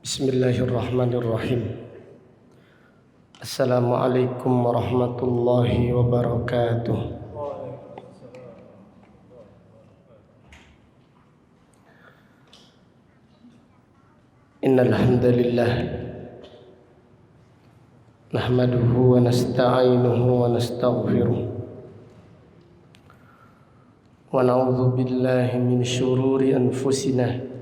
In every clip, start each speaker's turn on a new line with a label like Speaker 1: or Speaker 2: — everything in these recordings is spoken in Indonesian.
Speaker 1: Bismillahirrahmanirrahim. Assalamualaikum warahmatullahi wabarakatuh. Innal hamdalillah nahmaduhu wa nasta'inuhu wa nastaghfiruh wa na'udzu billahi min syururi anfusina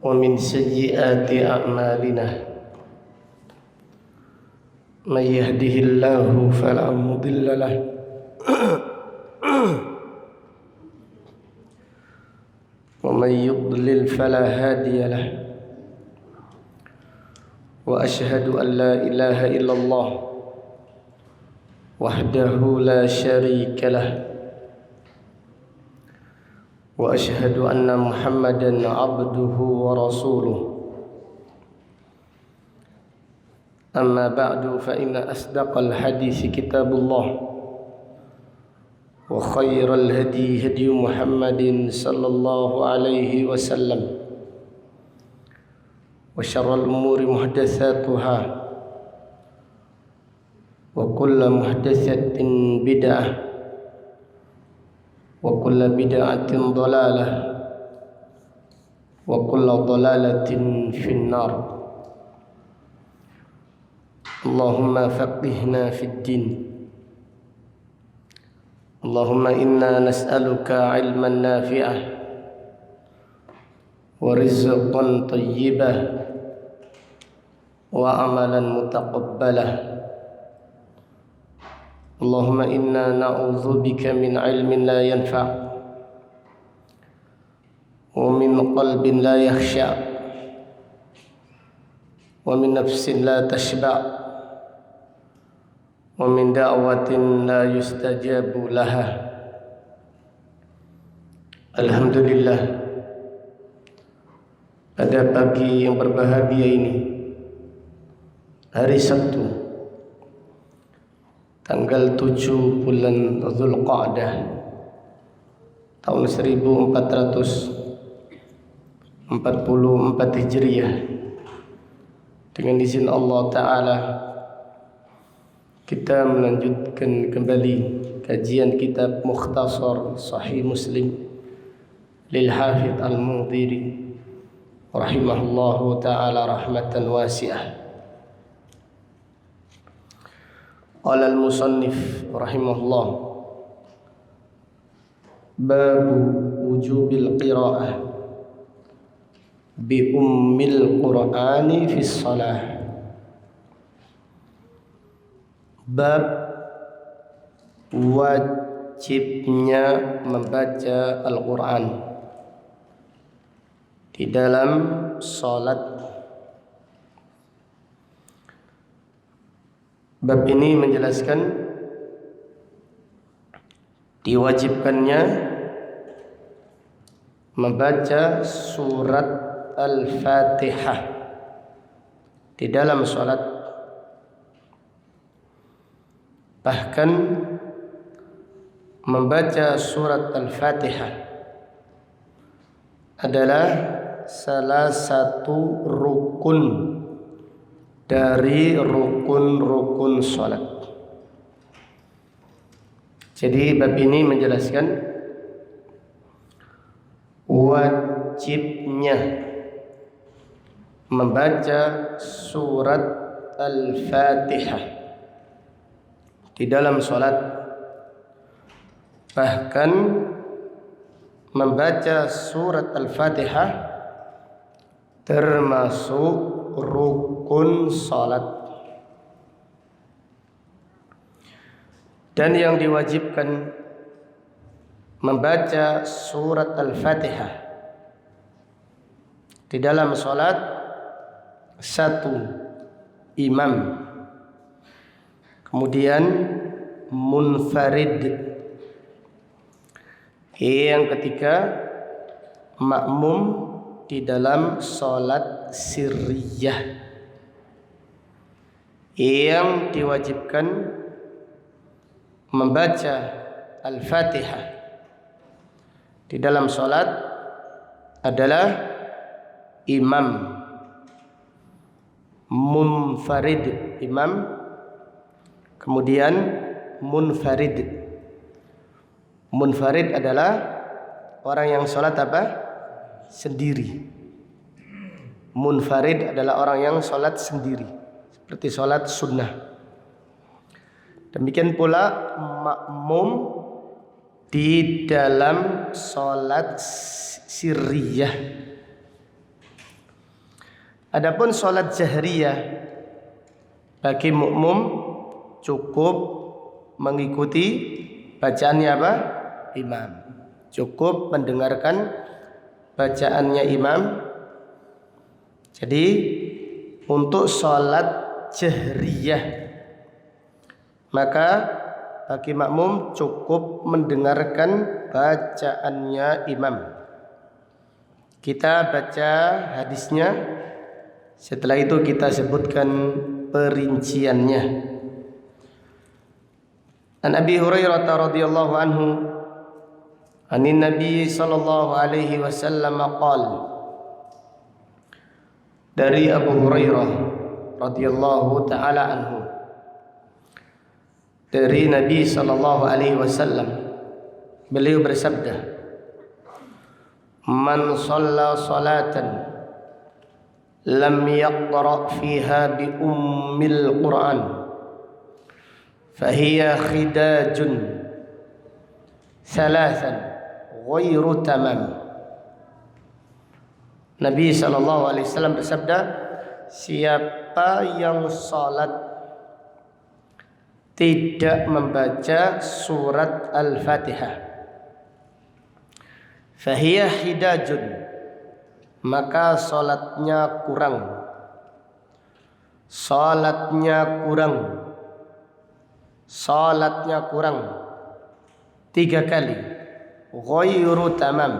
Speaker 1: wa min sayyiati a'malina. May yahdihillahu fala mudilla lahu wa may yudlil fala hadiya lahu. Wa ashhadu an la ilaha illallah wahdahu la syarika lahu wa ashhadu anna Muhammadan abduhu wa rasuluh. Amma ba'du fa inna asdaqal hadisi kitabullah wa khairal hadi hadi Muhammadin sallallahu alaihi wasallam wa syarral umuri muhdatsatuha wa kullu muhdatsatin bid'ah wa kullu bid'atin dhalalah wa kullu dhalalatin finnar. Allahumma faqihna fid din. Allahumma inna nas'aluka ilman nafi'ah wa rizqan tayyibah wa amalan mutaqabbalah. Allahumma inna na'udzu bika min ilmin la yanfa' wa min qalbin la yakhsha' wa min nafsin la tashba' wa min da'watin la yustajabu laha. Alhamdulillah, pada pagi yang berbahagia ini, hari Sabtu tanggal 7 bulan Dzulqa'dah tahun 1444 Hijriah, dengan izin Allah Ta'ala kita melanjutkan kembali kajian kitab Mukhtasar Sahih Muslim lil Hafidh Al-Mundhiri rahimahullahu ta'ala rahmatan wasi'ah. Qala al-musannif rahimahullah, babu wujubil qira'ah bi ummil qur'ani fi shalah. Bab wajibnya membaca Al-Quran di dalam salat. Bab ini menjelaskan diwajibkannya membaca surat Al-Fatihah di dalam salat. Bahkan membaca surat Al-Fatihah adalah salah satu rukun dari rukun-rukun salat. Jadi bab ini menjelaskan wajibnya membaca surat Al-Fatihah di dalam salat. Bahkan membaca surat Al-Fatihah termasuk rukun salat. Dan yang diwajibkan membaca surat Al-Fatihah di dalam salat, satu, imam, kemudian munfarid, yang ketiga makmum di dalam salat sirriyah. Yang diwajibkan membaca Al-Fatihah di dalam salat adalah imam. Munfarid, imam. Kemudian munfarid. Munfarid adalah orang yang sholat apa? Sendiri. Munfarid adalah orang yang sholat sendiri, seperti sholat sunnah. Demikian pula makmum di dalam sholat sirriyah. Adapun sholat jahriyah, bagi makmum cukup mengikuti bacaannya apa? Imam. Cukup mendengarkan bacaannya imam. Jadi untuk sholat jahriyah, maka bagi makmum cukup mendengarkan bacaannya imam. Kita baca hadisnya, setelah itu kita sebutkan perinciannya. An Abi Hurairah radhiyallahu anhu, anin Nabi sallallahu alaihi wasallam qala, dari Abu Hurairah radhiyallahu taala anhu, dari Nabi sallallahu alaihi wasallam, beliau bersabda, man shalla salatan lam yaqra fiha bi ummil Qur'an fahiya khidajun thalathan ghairu tamam. Nabi sallallahu alaihi wasallam bersabda, siapa yang salat tidak membaca surat Al-Fatihah, fahiya hidajun, maka salatnya kurang. Salatnya kurang. Salatnya kurang 3 kali. Ghairu tamam,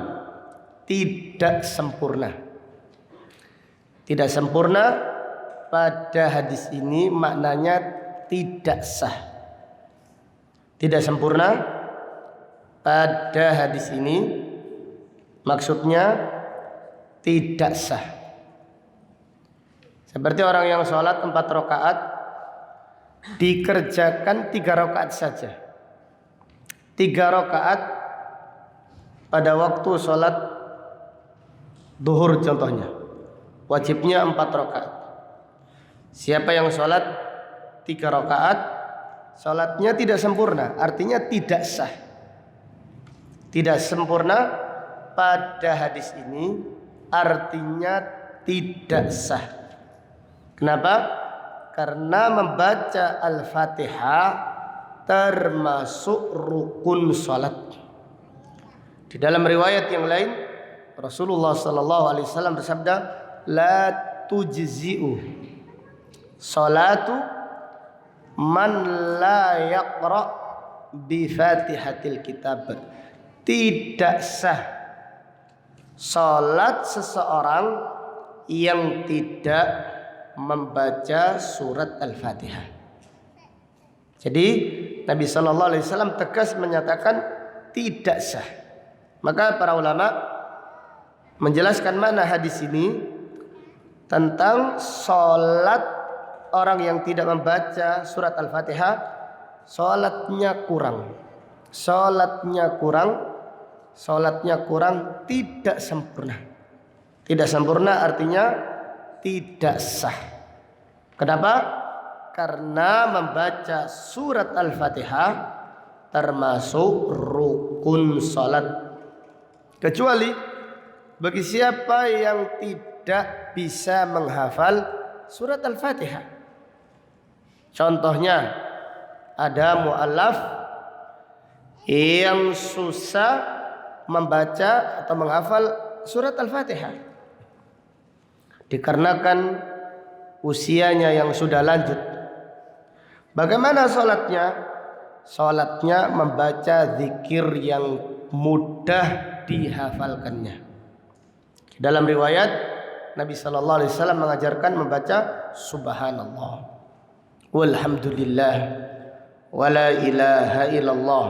Speaker 1: tidak sempurna. Tidak sempurna pada hadis ini maknanya tidak sah. Tidak sempurna pada hadis ini maksudnya tidak sah. Seperti orang yang sholat 4 rakaat dikerjakan 3 rakaat saja. 3 rakaat pada waktu sholat duhur contohnya, wajibnya 4 rakaat. Siapa yang sholat 3 rakaat, sholatnya tidak sempurna, artinya tidak sah. Tidak sempurna pada hadis ini artinya tidak sah. Kenapa? Karena membaca Al-Fatihah termasuk rukun sholat. Di dalam riwayat yang lain, Rasulullah sallallahu alaihi wasallam bersabda, la tujzi'u salatu man la yaqra bi Fatihatil Kitab. Tidak sah salat seseorang yang tidak membaca surat Al-Fatihah. Jadi Nabi sallallahu alaihi wasallam tegas menyatakan tidak sah. Maka para ulama menjelaskan mana hadis ini tentang salat orang yang tidak membaca surat Al-Fatihah, salatnya kurang. Salatnya kurang, tidak sempurna. Tidak sempurna artinya tidak sah. Kenapa? Karena membaca surat Al-Fatihah termasuk rukun salat. Kecuali bagi siapa yang tidak bisa menghafal surat Al-Fatihah. Contohnya ada mu'allaf yang susah membaca atau menghafal surat Al-Fatihah, dikarenakan usianya yang sudah lanjut. Bagaimana sholatnya? Sholatnya membaca zikir yang mudah dihafalkannya. Dalam riwayat Nabi sallallahu alaihi wasallam mengajarkan membaca subhanallah walhamdulillah wala ilaha illallah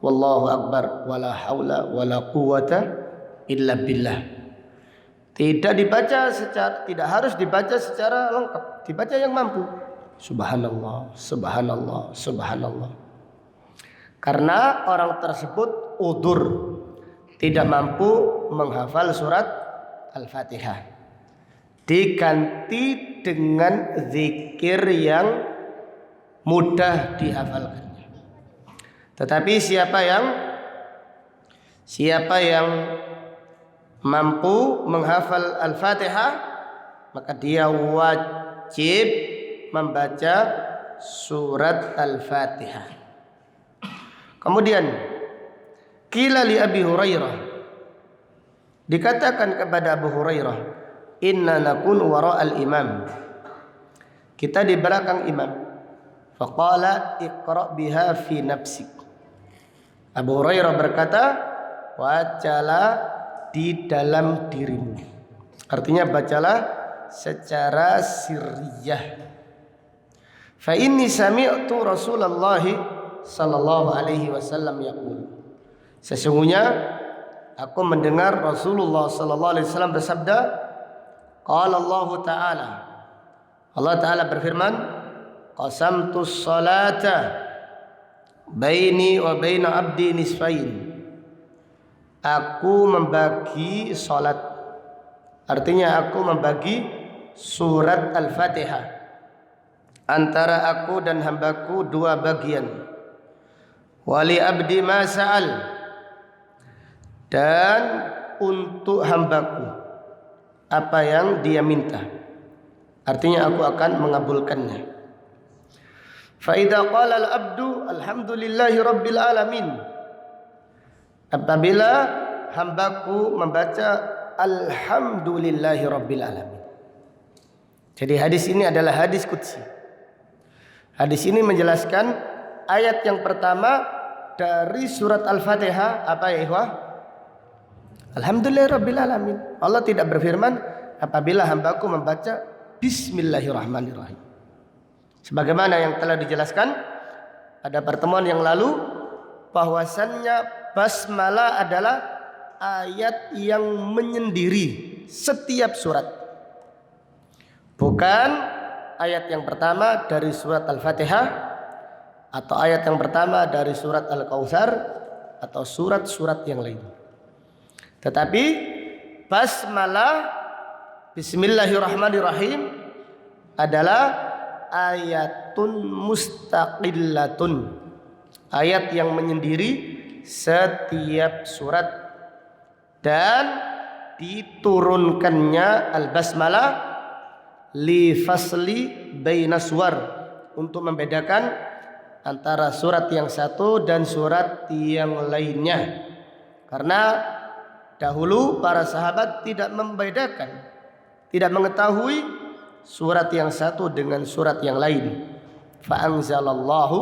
Speaker 1: wallahu akbar wala haula wala quwata illa billah. Tidak harus dibaca secara lengkap, dibaca yang mampu. Subhanallah, subhanallah, subhanallah. Karena orang tersebut udzur, tidak mampu menghafal surat Al-Fatihah. Diganti dengan zikir yang mudah dihafalkannya. Tetapi siapa yang mampu menghafal Al-Fatihah, maka dia wajib membaca surat Al-Fatihah. Kemudian qila li Abi Hurairah, dikatakan kepada Abu Hurairah, inna nakun wara'al imam, kita di belakang imam. Faqala iqra' biha fi nafsik. Abu Hurairah berkata, bacalah di dalam dirimu. Artinya bacalah secara sirriyah. Fa inni sami'tu Rasulullah sallallahu alaihi wasallam yaqul, sesungguhnya aku mendengar Rasulullah sallallahu alaihi wasallam bersabda, qala Allah taala, Allah taala berfirman, qasamtus salata baini wa baina abdi nisfain, aku membagi salat, artinya aku membagi surat Al-Fatihah antara aku dan hambaku dua bagian. Wali abdi ma sa'al, dan untuk hambaku apa yang dia minta, artinya aku akan mengabulkannya. Fa idza qala al-abdu alhamdulillahi rabbil alamin, apabila hambaku membaca alhamdulillahi rabbil alamin. Jadi hadis ini adalah hadis qudsi. Hadis ini menjelaskan ayat yang pertama dari surat Al-Fatihah, apa ya ikhwah? Alhamdulillahirabbil alamin. Allah tidak berfirman apabila hambaku membaca bismillahirrahmanirrahim. Sebagaimana yang telah dijelaskan pada pertemuan yang lalu, bahwasannya basmalah adalah ayat yang menyendiri setiap surat. Bukan ayat yang pertama dari surat Al-Fatihah, atau ayat yang pertama dari surat Al-Kautsar, atau surat-surat yang lain. Tetapi basmalah bismillahirrahmanirrahim adalah ayatun mustaqillatun, ayat yang menyendiri setiap surat, dan diturunkannya al-basmalah li fasli baina suwar, untuk membedakan antara surat yang satu dan surat yang lainnya. Karena dahulu para sahabat tidak membedakan, tidak mengetahui surat yang satu dengan surat yang lain. Fa anzalallahu,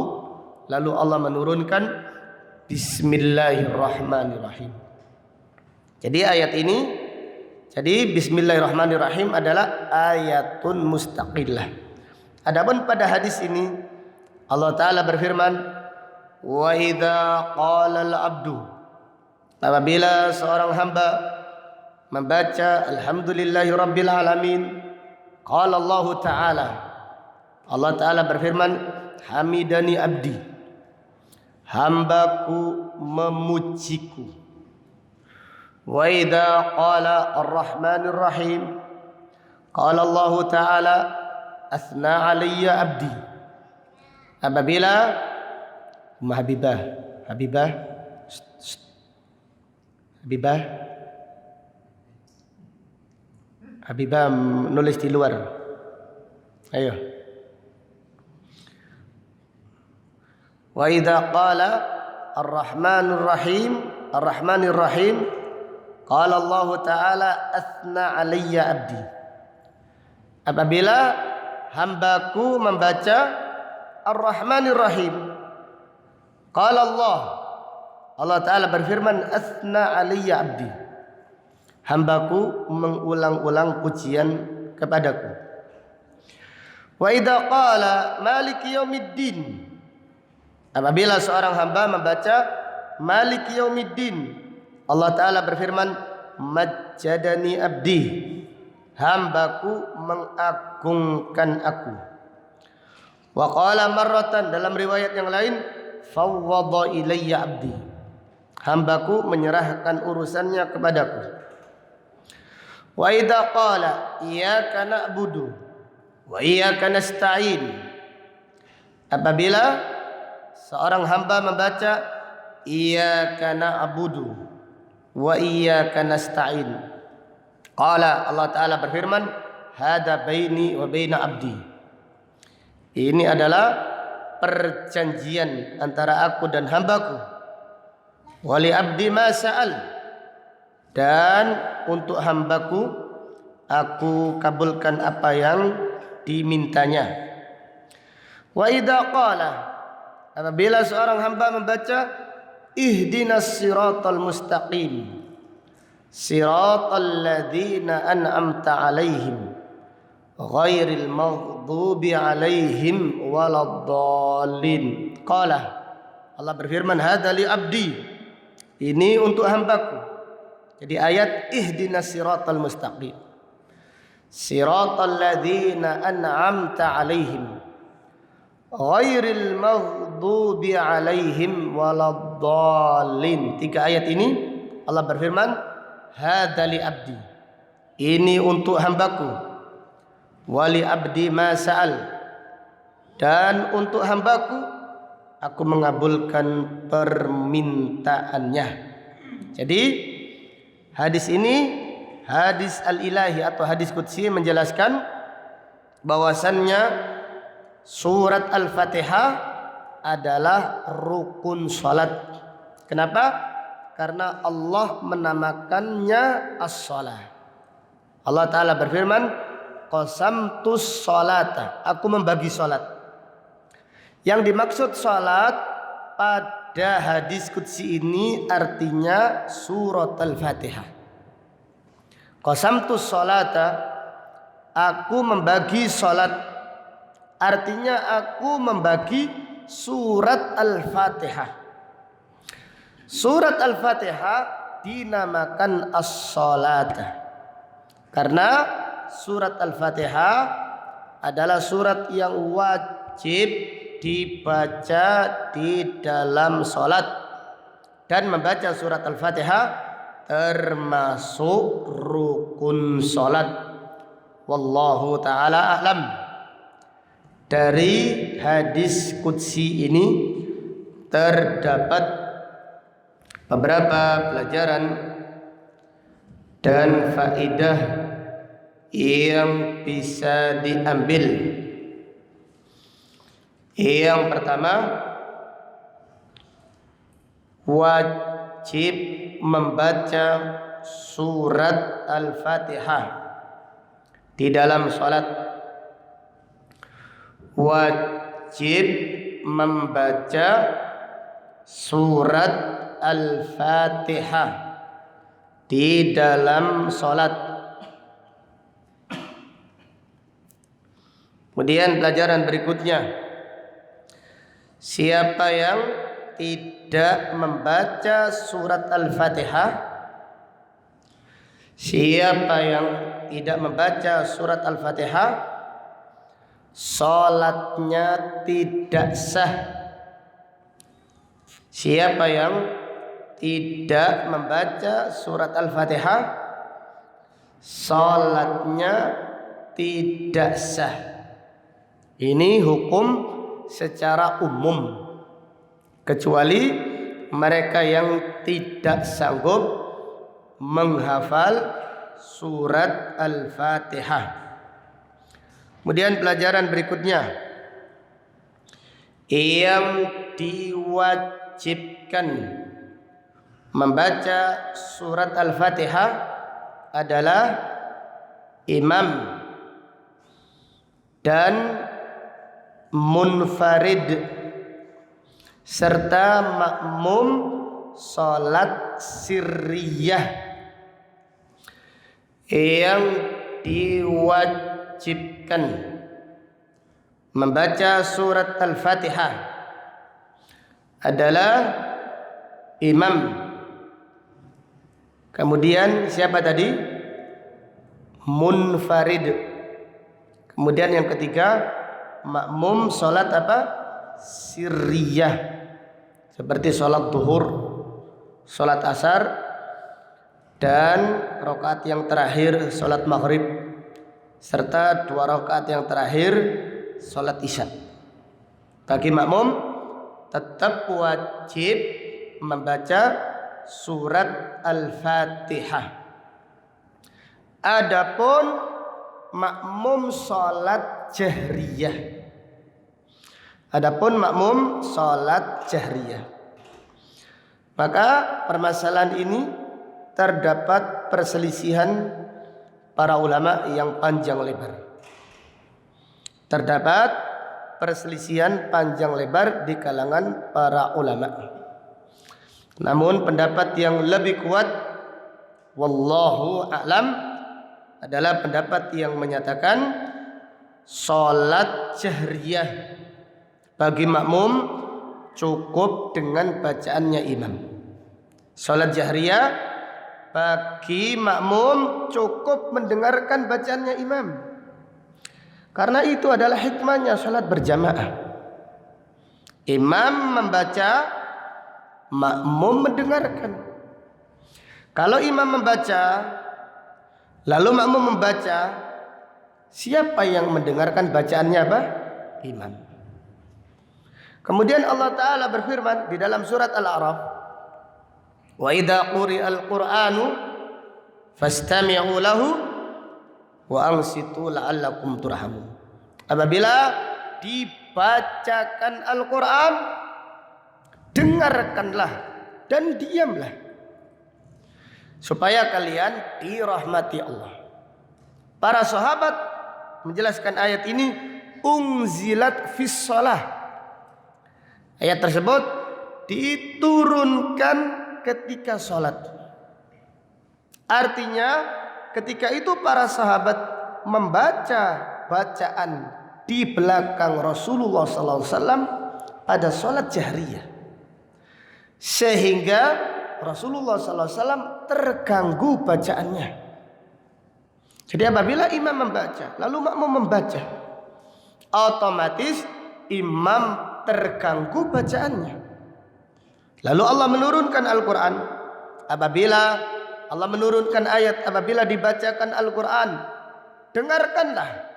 Speaker 1: lalu Allah menurunkan bismillahirrahmanirrahim. Jadi bismillahirrahmanirrahim adalah ayatun mustaqillah. Adapun pada hadis ini Allah Ta'ala berfirman, wa idza qala al-abdu, apabila seorang hamba membaca alhamdulillahi rabbil alamin, qala Allah Ta'ala, Allah Ta'ala berfirman, hamidani abdi, hambaku memujiku. Wa idza qala ar-rahmanir rahim, qala Allah Ta'ala asna alayya abdi, apabila Habibah nulis di luar. Ayo. Wa idza qala ar-rahmanir rahim qala Allah Ta'ala asna alayya abdi, apabila hambaku membaca Ar-Rahmanir Rahim, qala Allah Ta'ala berfirman, asna alayya abdi, hambaku mengulang-ulang pujian kepadaku. Wa idza qala maliki yaumiddin, apabila seorang hamba membaca maliki yaumiddin, Allah Ta'ala berfirman, majjadani abdi, hambaku mengagungkan aku. Wa qala marratan, dalam riwayat yang lain, fawwadha ilayya abdi, hambaku menyerahkan urusannya kepadaku. Wa idza qala iyyaka na'budu wa iyyaka nasta'in, apabila seorang hamba membaca iyyaka na'budu wa iyyaka nasta'in, qala, Allah Ta'ala berfirman, hada baini wa baina abdi, ini adalah perjanjian antara aku dan hambaku. Wali abdi ma sa'al, dan untuk hambaku aku kabulkan apa yang dimintanya. Wa idza qala, apabila seorang hamba membaca ihdinas siratal mustaqim siratal ladzina an'amta alaihim ghairil maghdubi alaihim waladdallin, qala, Allah berfirman, hada li abdi, ini untuk hambaku. Jadi ayat ihdinas siratal mustaqim siratal ladzina an'amta alaihim ghairil maghdubi alaihim waladdallin, 3 ayat ini Allah berfirman, hada li abdi, ini untuk hambaku. Wali abdi ma sa'al, dan untuk hambaku aku mengabulkan permintaannya. Jadi hadis ini, hadis al-ilahi atau hadis qudsi, menjelaskan bahwasannya surat Al-Fatihah adalah rukun salat. Kenapa? Karena Allah menamakannya as-salah. Allah Ta'ala berfirman, qasamtus salata, aku membagi salat. Yang dimaksud salat pada hadis qudsi ini artinya surat Al-Fatihah. Qasamtus salata, aku membagi salat, artinya aku membagi surat Al-Fatihah. Surat Al-Fatihah dinamakan as-salata karena surat Al-Fatihah adalah surat yang wajib dibaca di dalam salat, dan membaca surat Al-Fatihah termasuk rukun salat. Wallahu ta'ala a'lam. Dari hadis qudsi ini terdapat beberapa pelajaran dan faedah yang bisa diambil. Yang pertama, wajib membaca surat Al-Fatihah di dalam salat. Wajib membaca surat Al-Fatihah di dalam salat. Kemudian pelajaran berikutnya, siapa yang tidak membaca surat Al-Fatihah, siapa yang tidak membaca surat Al-Fatihah, salatnya tidak sah. Siapa yang tidak membaca surat Al-Fatihah, salatnya tidak sah. Ini hukum secara umum, kecuali mereka yang tidak sanggup menghafal surat Al-Fatihah. Kemudian pelajaran berikutnya, yang diwajibkan membaca surat Al-Fatihah adalah imam dan munfarid serta makmum salat sirriyah. Yang diwajibkan membaca surat Al-Fatihah adalah imam Kemudian siapa tadi? Munfarid. Kemudian yang ketiga, makmum salat apa? Sirriyah. Seperti salat zuhur, salat asar, dan rakaat yang terakhir salat maghrib, serta 2 rakaat yang terakhir salat isya. Bagi makmum tetap wajib membaca surat Al-Fatihah. Adapun makmum salat jahriyah. Maka permasalahan ini terdapat perselisihan para ulama yang panjang lebar. Di kalangan para ulama. Namun pendapat yang lebih kuat, wallahu a'lam, adalah pendapat yang menyatakan salat jahriyah bagi makmum cukup dengan bacaannya imam. Salat jahriyah bagi makmum cukup mendengarkan bacaannya imam. Karena itu adalah hikmahnya salat berjamaah. Imam membaca, makmum mendengarkan. Kalau imam membaca, lalu makmum membaca, siapa yang mendengarkan bacaannya apa? Imam. Kemudian Allah Ta'ala berfirman di dalam surat Al-A'raf, wa idza quri'al Qur'anu fastami'u lahu wa ansitu la'allakum turhamun. Apabila dibacakan Al-Quran, dengarkanlah dan diamlah supaya kalian dirahmati Allah. Para sahabat menjelaskan ayat ini unzilat fis shalah. Ayat tersebut diturunkan ketika salat. Artinya ketika itu para sahabat membaca bacaan di belakang Rasulullah SAW pada salat jahriyah, sehingga Rasulullah SAW terganggu bacaannya. Jadi apabila imam membaca lalu makmum membaca, otomatis imam terganggu bacaannya. Lalu Allah menurunkan Al-Quran. Apabila Allah menurunkan ayat, apabila dibacakan Al-Quran, dengarkanlah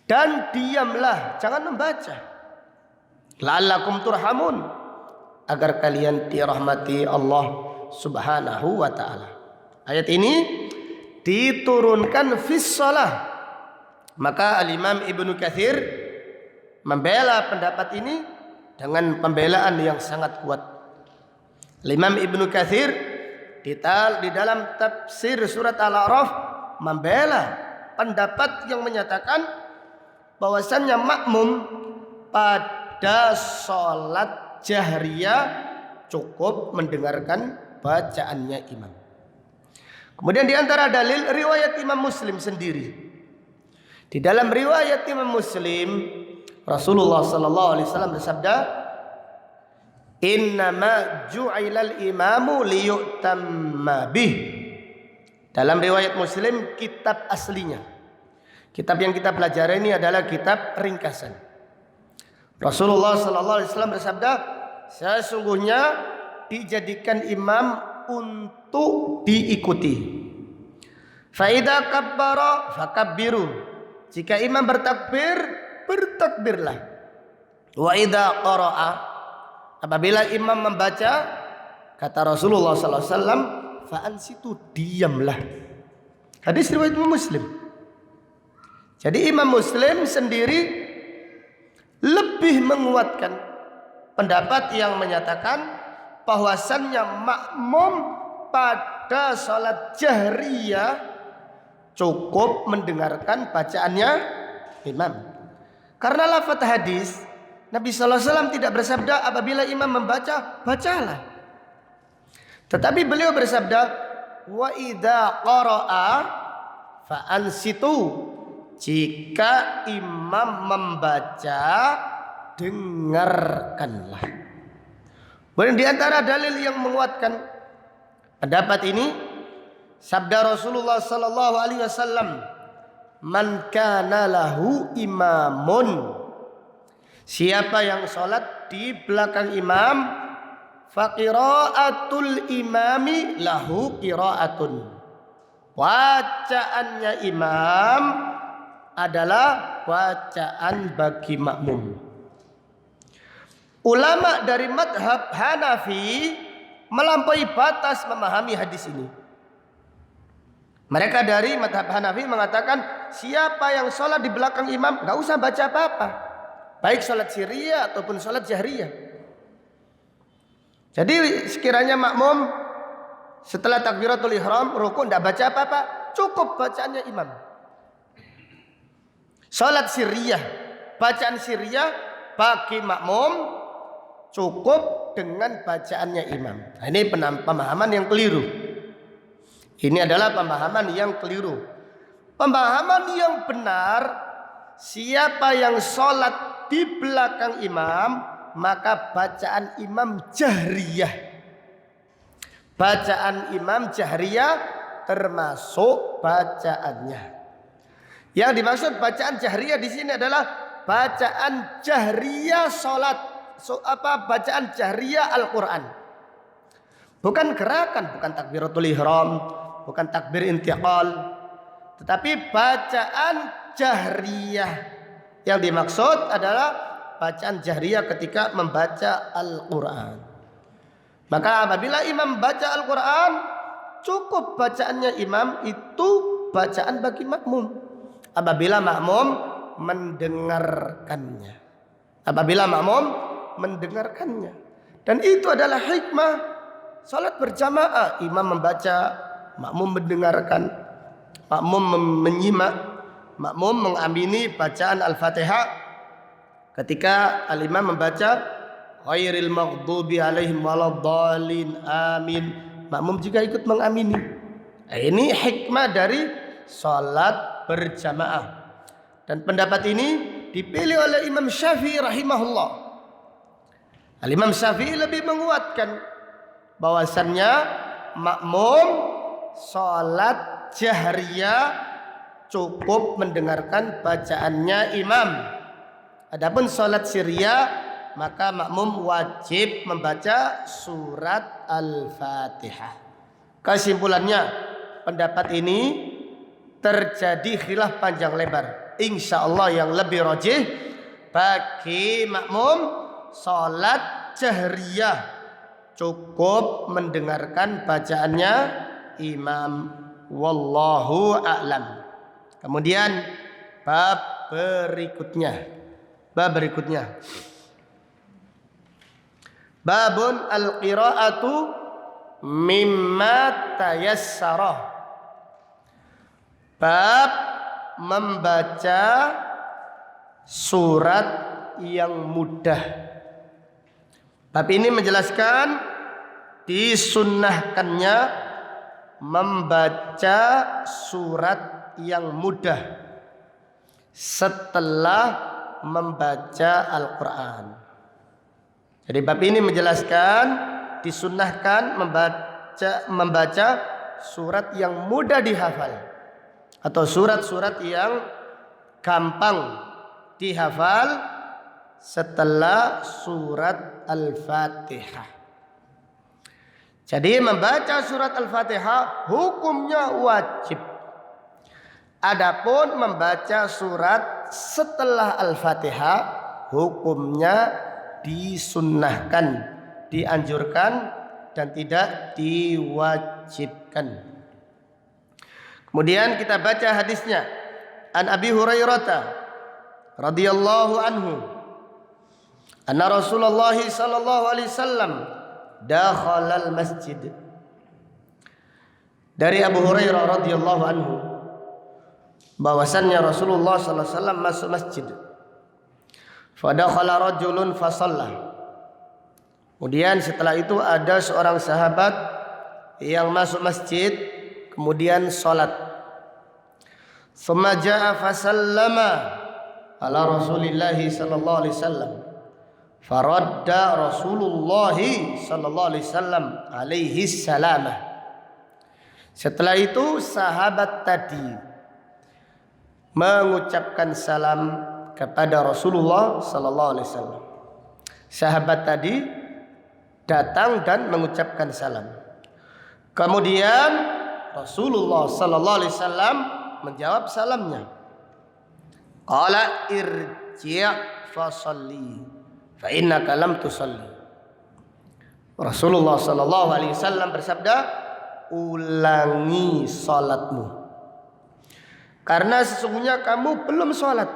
Speaker 1: dan diamlah, jangan membaca. La'allakum turhamun, agar kalian dirahmati Allah Subhanahu wa ta'ala. Ayat ini diturunkan fis shalah. Maka Al-Imam Ibnu Katsir membela pendapat ini dengan pembelaan yang sangat kuat. Al-Imam Ibnu Katsir di dalam tafsir surat Al-A'raf membela pendapat yang menyatakan bahwasannya makmum pada salat jahriyah cukup mendengarkan bacaannya imam. Kemudian di antara dalil riwayat Imam Muslim sendiri. Di dalam riwayat Imam Muslim, Rasulullah sallallahu alaihi wasallam bersabda, "Innama ju'ilal imamu liyu'tamma bih." Dalam riwayat Muslim, kitab aslinya. Kitab yang kita pelajari ini adalah kitab ringkasan. Rasulullah sallallahu alaihi wasallam bersabda, sesungguhnya dijadikan imam untuk diikuti. Fa idza kabbara fakabbiru. Jika imam bertakbir, bertakbirlah. Wa idza qara'a, apabila imam membaca, kata Rasulullah sallallahu alaihi wasallam, fa ansitu, diamlah. Hadis riwayat Muslim. Jadi Imam Muslim sendiri lebih menguatkan pendapat yang menyatakan bahwasannya makmum pada salat jahriyah cukup mendengarkan bacaannya imam. Karena lafaz hadis Nabi sallallahu alaihi wasallam tidak bersabda apabila imam membaca, bacalah. Tetapi beliau bersabda, wa idza qara'a fa ansitu. Jika imam membaca, dengarkanlah. Di antara dalil yang menguatkan Pendapat ini sabda Rasulullah sallallahu alaihi wasallam, "Man kana lahu imamun." Siapa yang salat di belakang imam, faqiraatul imami lahu qiraatun. Bacaannya imam adalah bacaan bagi makmum. Ulama dari madhab Hanafi melampaui batas memahami hadis ini. Mereka dari madhab Hanafi mengatakan siapa yang sholat di belakang imam gak usah baca apa-apa, baik sholat sirriyah ataupun sholat jahriyah. Jadi sekiranya makmum setelah takbiratul ihram rukuk tidak baca apa-apa, cukup bacaannya imam. Sholat sirriyah, bacaan sirriyah bagi makmum cukup dengan bacaannya imam. Nah, ini pemahaman yang keliru. Ini adalah pemahaman yang keliru. Pemahaman yang benar, siapa yang sholat di belakang imam, maka bacaan imam jahriyah. Bacaan imam jahriyah termasuk bacaannya. Yang dimaksud bacaan jahriyah di sini adalah bacaan jahriyah sholat. Bacaan jahriyah Al-Quran. Bukan gerakan, bukan takbiratul ihram, bukan takbir intiqal, tetapi bacaan jahriyah. Yang dimaksud adalah bacaan jahriyah ketika membaca Al-Quran. Maka apabila imam baca Al-Quran, cukup bacaannya imam itu bacaan bagi makmum. Apabila makmum mendengarkannya. Dan itu adalah hikmah salat berjamaah. Imam membaca, makmum mendengarkan, makmum menyimak, makmum mengamini bacaan Al-Fatihah. Ketika al-imam membaca ghairil maghdubi alaihim waladdallin amin, makmum juga ikut mengamini. Ini hikmah dari salat berjamaah. Dan pendapat ini dipilih oleh Imam Syafi'i rahimahullah. Al-Imam Syafi'i lebih menguatkan bahwasannya makmum salat jahriyah cukup mendengarkan bacaannya imam. Adapun salat sirriyah maka makmum wajib membaca surat Al-Fatihah. Kesimpulannya, pendapat ini terjadi khilaf panjang lebar. Insyaallah yang lebih rajih bagi makmum salat jahriyah cukup mendengarkan bacaannya imam. Wallahu a'lam. Kemudian bab berikutnya. Babun al-qira'atu mimma tayassara. Bab membaca surat yang mudah. Bab ini menjelaskan disunnahkannya membaca surat yang mudah setelah membaca Al-Quran. Jadi bab ini menjelaskan disunnahkan membaca surat yang mudah dihafal atau surat-surat yang gampang dihafal setelah surat Al-Fatihah. Jadi membaca surat Al-Fatihah hukumnya wajib. Adapun membaca surat setelah Al-Fatihah hukumnya disunnahkan, dianjurkan dan tidak diwajibkan. Kemudian kita baca hadisnya. An Abi Hurairah radhiyallahu anhu anna Rasulullah sallallahu alaihi wasallam dakhala al-masjid. Dari Abu Hurairah radhiyallahu anhu bahwasannya Rasulullah sallallahu alaihi wasallam masuk masjid. Fadakhala rajulun fasalla. Kemudian setelah itu ada seorang sahabat yang masuk masjid kemudian salat. Tsumma jaa fasallama ala Rasulillah sallallahu alaihi wasallam. Faradda Rasulullah sallallahu alaihi wasallam alaihi salamah. Setelah itu sahabat tadi mengucapkan salam kepada Rasulullah sallallahu alaihi wasallam. Sahabat tadi datang dan mengucapkan salam. Kemudian Rasulullah sallallahu alaihi wasallam menjawab salamnya. Qala irji' fa shalli fa innaka lam tusalli. Rasulullah sallallahu alaihi wasallam bersabda, ulangi salatmu, karena sesungguhnya kamu belum salat.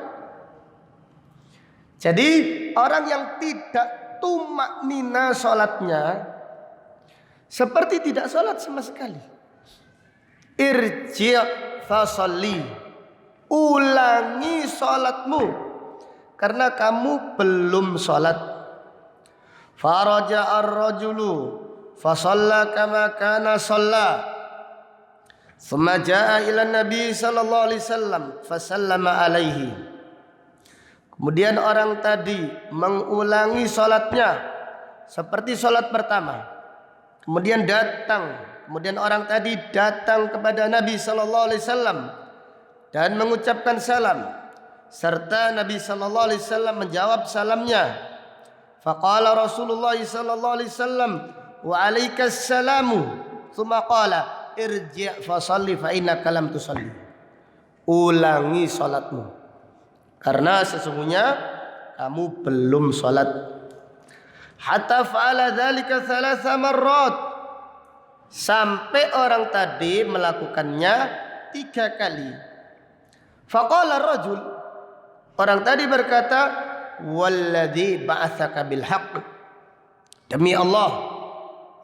Speaker 1: Jadi orang yang tidak tumaknina salatnya seperti tidak salat sama sekali. Irji' fa shalli, ulangi salatmu karena kamu belum salat. Faraja ar-rajulu fa shalla kama kana shalla. Thumma jaa ila Nabi sallallahu alaihi wasallam fa sallama alaihi. Kemudian orang tadi mengulangi salatnya seperti salat pertama. Kemudian orang tadi datang kepada Nabi sallallahu alaihi wasallam dan mengucapkan salam, serta Nabi sallallahu alaihi wasallam menjawab salamnya. Faqala Rasulullah sallallahu alaihi wasallam wa alaikas salamu, tsumma qala irji' fa shalli fa innaka lam tusalli. Ulangi salatmu karena sesungguhnya kamu belum salat. Hatta fa'ala dzalika thalatha marrat, sampai orang tadi melakukannya 3 kali. Faqala rajul, orang tadi berkata, walladzi ba'atsaka bil haqq, demi Allah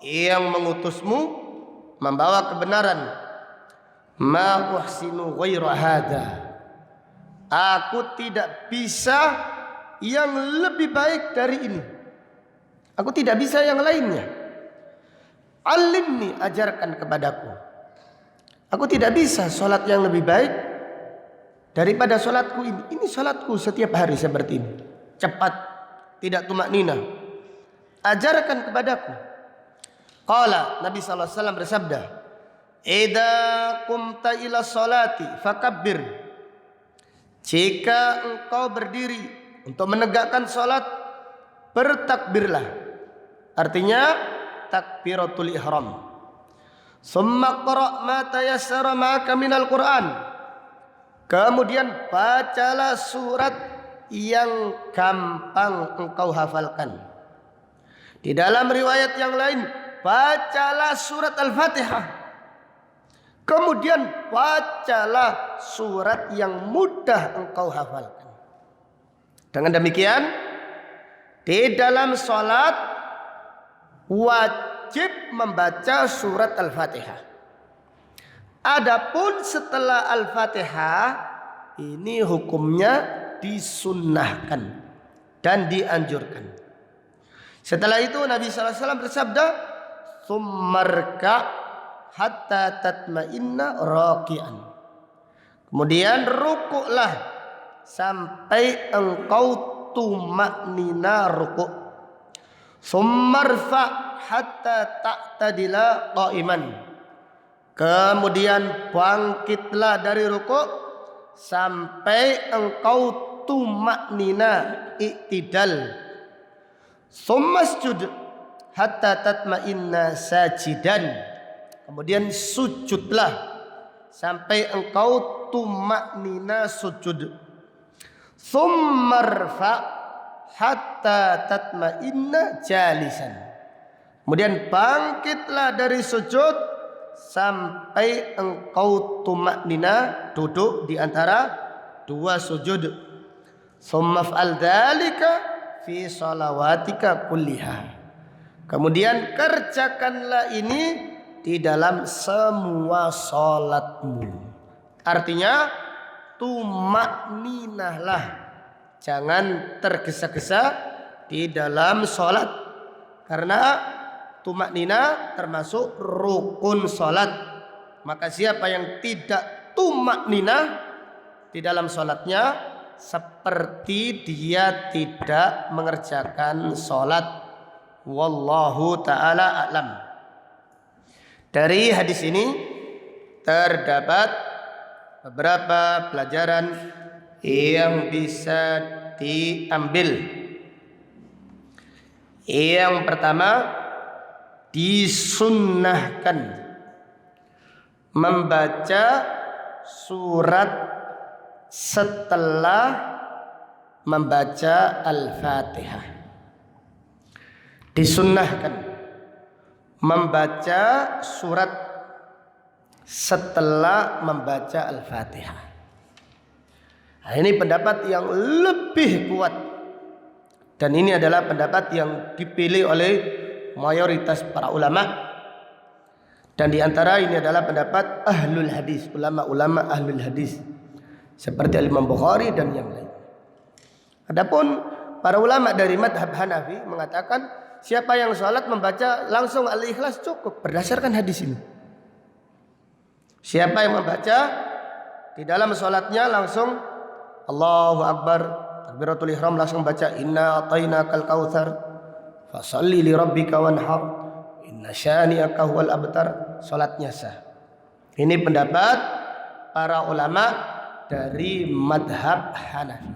Speaker 1: yang mengutusmu membawa kebenaran, ma uhsinu ghaira hada, aku tidak bisa yang lebih baik dari ini, aku tidak bisa yang lainnya. Alimni, ajarkan kepadaku, aku tidak bisa salat yang lebih baik daripada salatku ini. Ini salatku setiap hari seperti ini, cepat, tidak tumaknina. Ajarkan kepadaku. Qala, Nabi sallallahu alaihi wasallam bersabda, idza qumta ila salati fakabbir, jika engkau berdiri untuk menegakkan salat, bertakbirlah. Artinya takbiratul ihram. Summa qra' ma tayassara ma'aka minal Qur'an, kemudian bacalah surat yang gampang engkau hafalkan. Di dalam riwayat yang lain, bacalah surat Al-Fatihah. Kemudian bacalah surat yang mudah engkau hafalkan. Dengan demikian, di dalam salat wajib membaca surat Al-Fatihah. Adapun setelah Al-Fatihah, ini hukumnya disunnahkan dan dianjurkan. Setelah itu Nabi sallallahu alaihi wasallam bersabda, "Tsummarka hatta tatma'inna raqi'an." Kemudian rukuklah sampai engkau tumaknina rukuk. Tsummarfa hatta ta'tadila qa'iman. Kemudian bangkitlah dari rukuk sampai engkau tumaknina i'tidal. Tsummasjud hatta tatma'inna sajidan. Kemudian sujudlah sampai engkau tumaknina sujud. Tsummarfa hatta tatma'inna jalisan. Kemudian bangkitlah dari sujud sampai engkau tumaknina duduk di antara 2 sujud. Tsumma fa'al dzalika fi shalawatika kulliha. Kemudian kerjakanlah ini di dalam semua salatmu. Artinya tumakninahlah, jangan tergesa-gesa di dalam salat, karena tumaknina termasuk rukun salat. Maka siapa yang tidak tumaknina di dalam salatnya, seperti dia tidak mengerjakan salat. Wallahu ta'ala a'lam. Dari hadis ini terdapat beberapa pelajaran yang bisa diambil. Yang pertama, disunnahkan membaca surat setelah membaca Al-Fatihah. Disunnahkan membaca surat setelah membaca Al-Fatihah. Nah, ini pendapat yang lebih kuat, dan ini adalah pendapat yang dipilih oleh mayoritas para ulama. Dan di antara ini adalah pendapat ahlul hadis, ulama-ulama ahlul hadis seperti Imam Bukhari dan yang lain. Adapun para ulama dari madhab Hanafi mengatakan siapa yang sholat membaca langsung Al-Ikhlas cukup berdasarkan hadis ini. Siapa yang membaca di dalam sholatnya langsung Allahu Akbar, takbiratul ihram, langsung baca inna atainakal kautsar fasalli li rabbika wanhar inna syani'aka huwal abtar, sholatnya sah. Ini pendapat para ulama dari madhab Hanafi,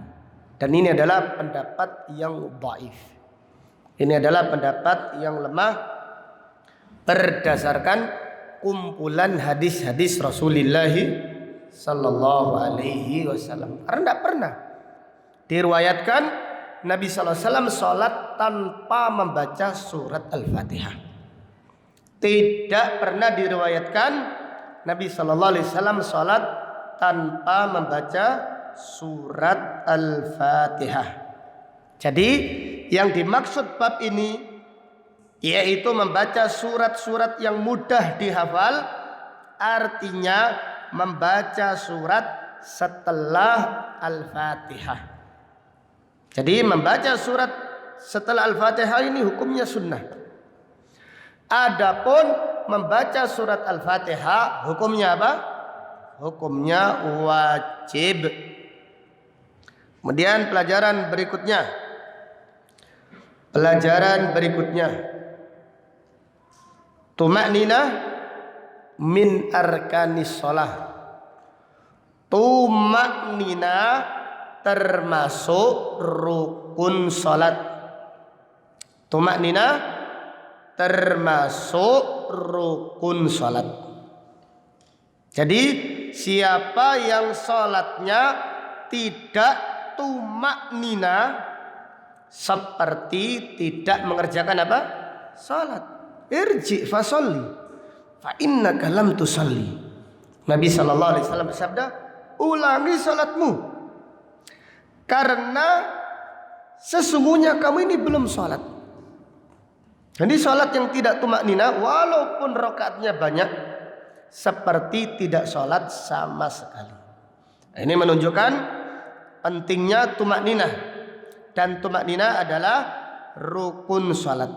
Speaker 1: dan ini adalah pendapat yang dhaif. Ini adalah pendapat yang lemah berdasarkan kumpulan hadis-hadis Rasulullah sallallahu alaihi wasallam. Karena tidak pernah diriwayatkan Nabi sallallahu alaihi wasallam salat tanpa membaca surat Al-Fatihah. Tidak pernah diriwayatkan Nabi sallallahu alaihi wasallam salat tanpa membaca surat Al-Fatihah. Jadi yang dimaksud bab ini yaitu membaca surat-surat yang mudah dihafal, artinya membaca surat setelah Al-Fatihah. Jadi membaca surat setelah Al-Fatihah ini hukumnya sunnah. Adapun membaca surat Al-Fatihah hukumnya apa? Hukumnya wajib. Kemudian pelajaran berikutnya. Tuma'ninah min arkanis shalah. Tuma'ninah termasuk rukun salat. Tuma'ninah termasuk rukun salat. Jadi siapa yang salatnya tidak tuma'ninah seperti tidak mengerjakan apa? Salat. Irji fasolli fa innaka lam tusalli. Nabi sallallahu alaihi wasallam bersabda, ulangi salatmu karena sesungguhnya kamu ini belum salat. Jadi salat yang tidak tumaknina walaupun rakaatnya banyak seperti tidak salat sama sekali. Ini menunjukkan pentingnya tumaknina, dan tumaknina adalah rukun salat.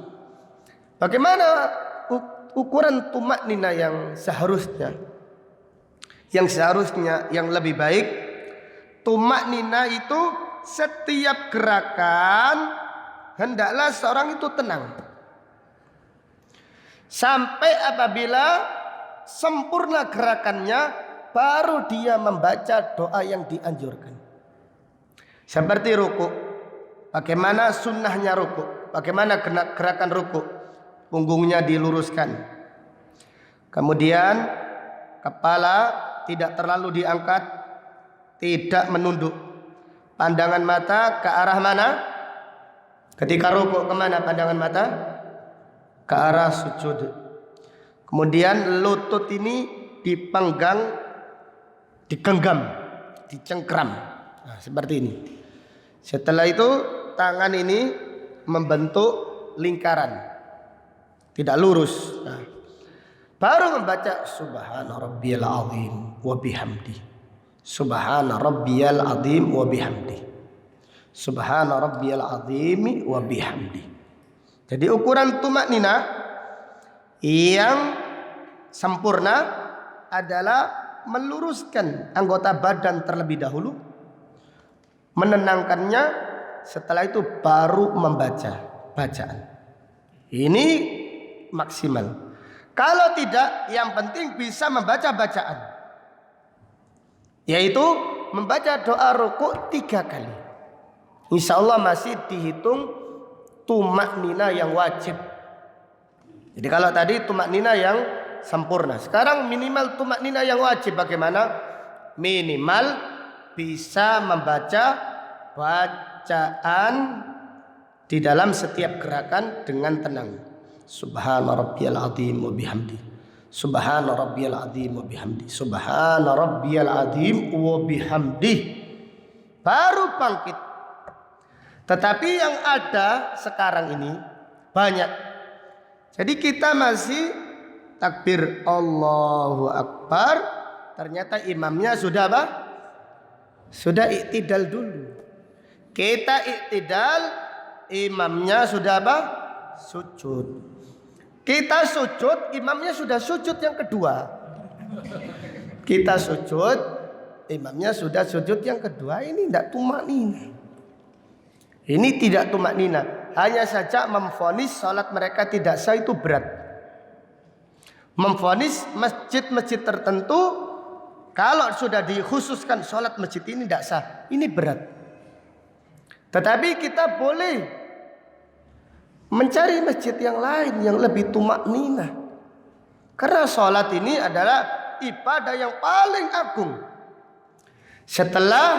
Speaker 1: Bagaimana ukuran tumaknina yang seharusnya? Yang seharusnya yang lebih baik, tumaknina itu setiap gerakan hendaklah seorang itu tenang. Sampai apabila sempurna gerakannya baru dia membaca doa yang dianjurkan. Seperti ruku. Bagaimana sunnahnya ruku? Bagaimana gerakan ruku? Punggungnya diluruskan. Kemudian kepala tidak terlalu diangkat, tidak menunduk. Pandangan mata ke arah mana? Ketika ruku kemana pandangan mata? Ke arah sujud. Kemudian lutut ini dipenggang, digenggam, dicengkram. Nah, seperti ini. Setelah itu tangan ini membentuk lingkaran, tidak lurus. Nah, baru membaca subhana rabbiyal azim wa bihamdi. Subhana rabbiyal azim wa bihamdi. Subhana rabbiyal azim wa bihamdi. Jadi ukuran tumaknina yang sempurna adalah meluruskan anggota badan terlebih dahulu, menenangkannya, setelah itu baru membaca bacaan. Ini maksimal. Kalau tidak, yang penting bisa membaca bacaan, yaitu membaca doa rukuk 3 kali. Insya Allah masih dihitung tumak nina yang wajib. Jadi kalau tadi tumak nina yang sempurna, sekarang minimal tumak nina yang wajib. Bagaimana? Minimal bisa membaca bacaan di dalam setiap gerakan dengan tenang. Subhana rabbiyal azim wa bihamdi. Subhana rabbiyal azim wa bihamdi. Subhana rabbiyal azim wa bihamdi. Baru bangkit. Tetapi yang ada sekarang ini banyak. Jadi kita masih takbir Allahu Akbar, ternyata imamnya sudah apa? Sudah iktidal dulu. Kita iktidal, imamnya sudah apa? Sujud. Kita sujud, imamnya sudah sujud yang kedua. Kita sujud, imamnya sudah sujud yang kedua. Ini tidak tumak nina. Ini tidak tumak nina. Hanya saja memvonis salat mereka tidak sah, itu berat. Memvonis masjid-masjid tertentu kalau sudah dikhususkan salat masjid ini tidak sah, ini berat. Tetapi kita boleh mencari masjid yang lain yang lebih tumak nina. Karena salat ini adalah ibadah yang paling agung setelah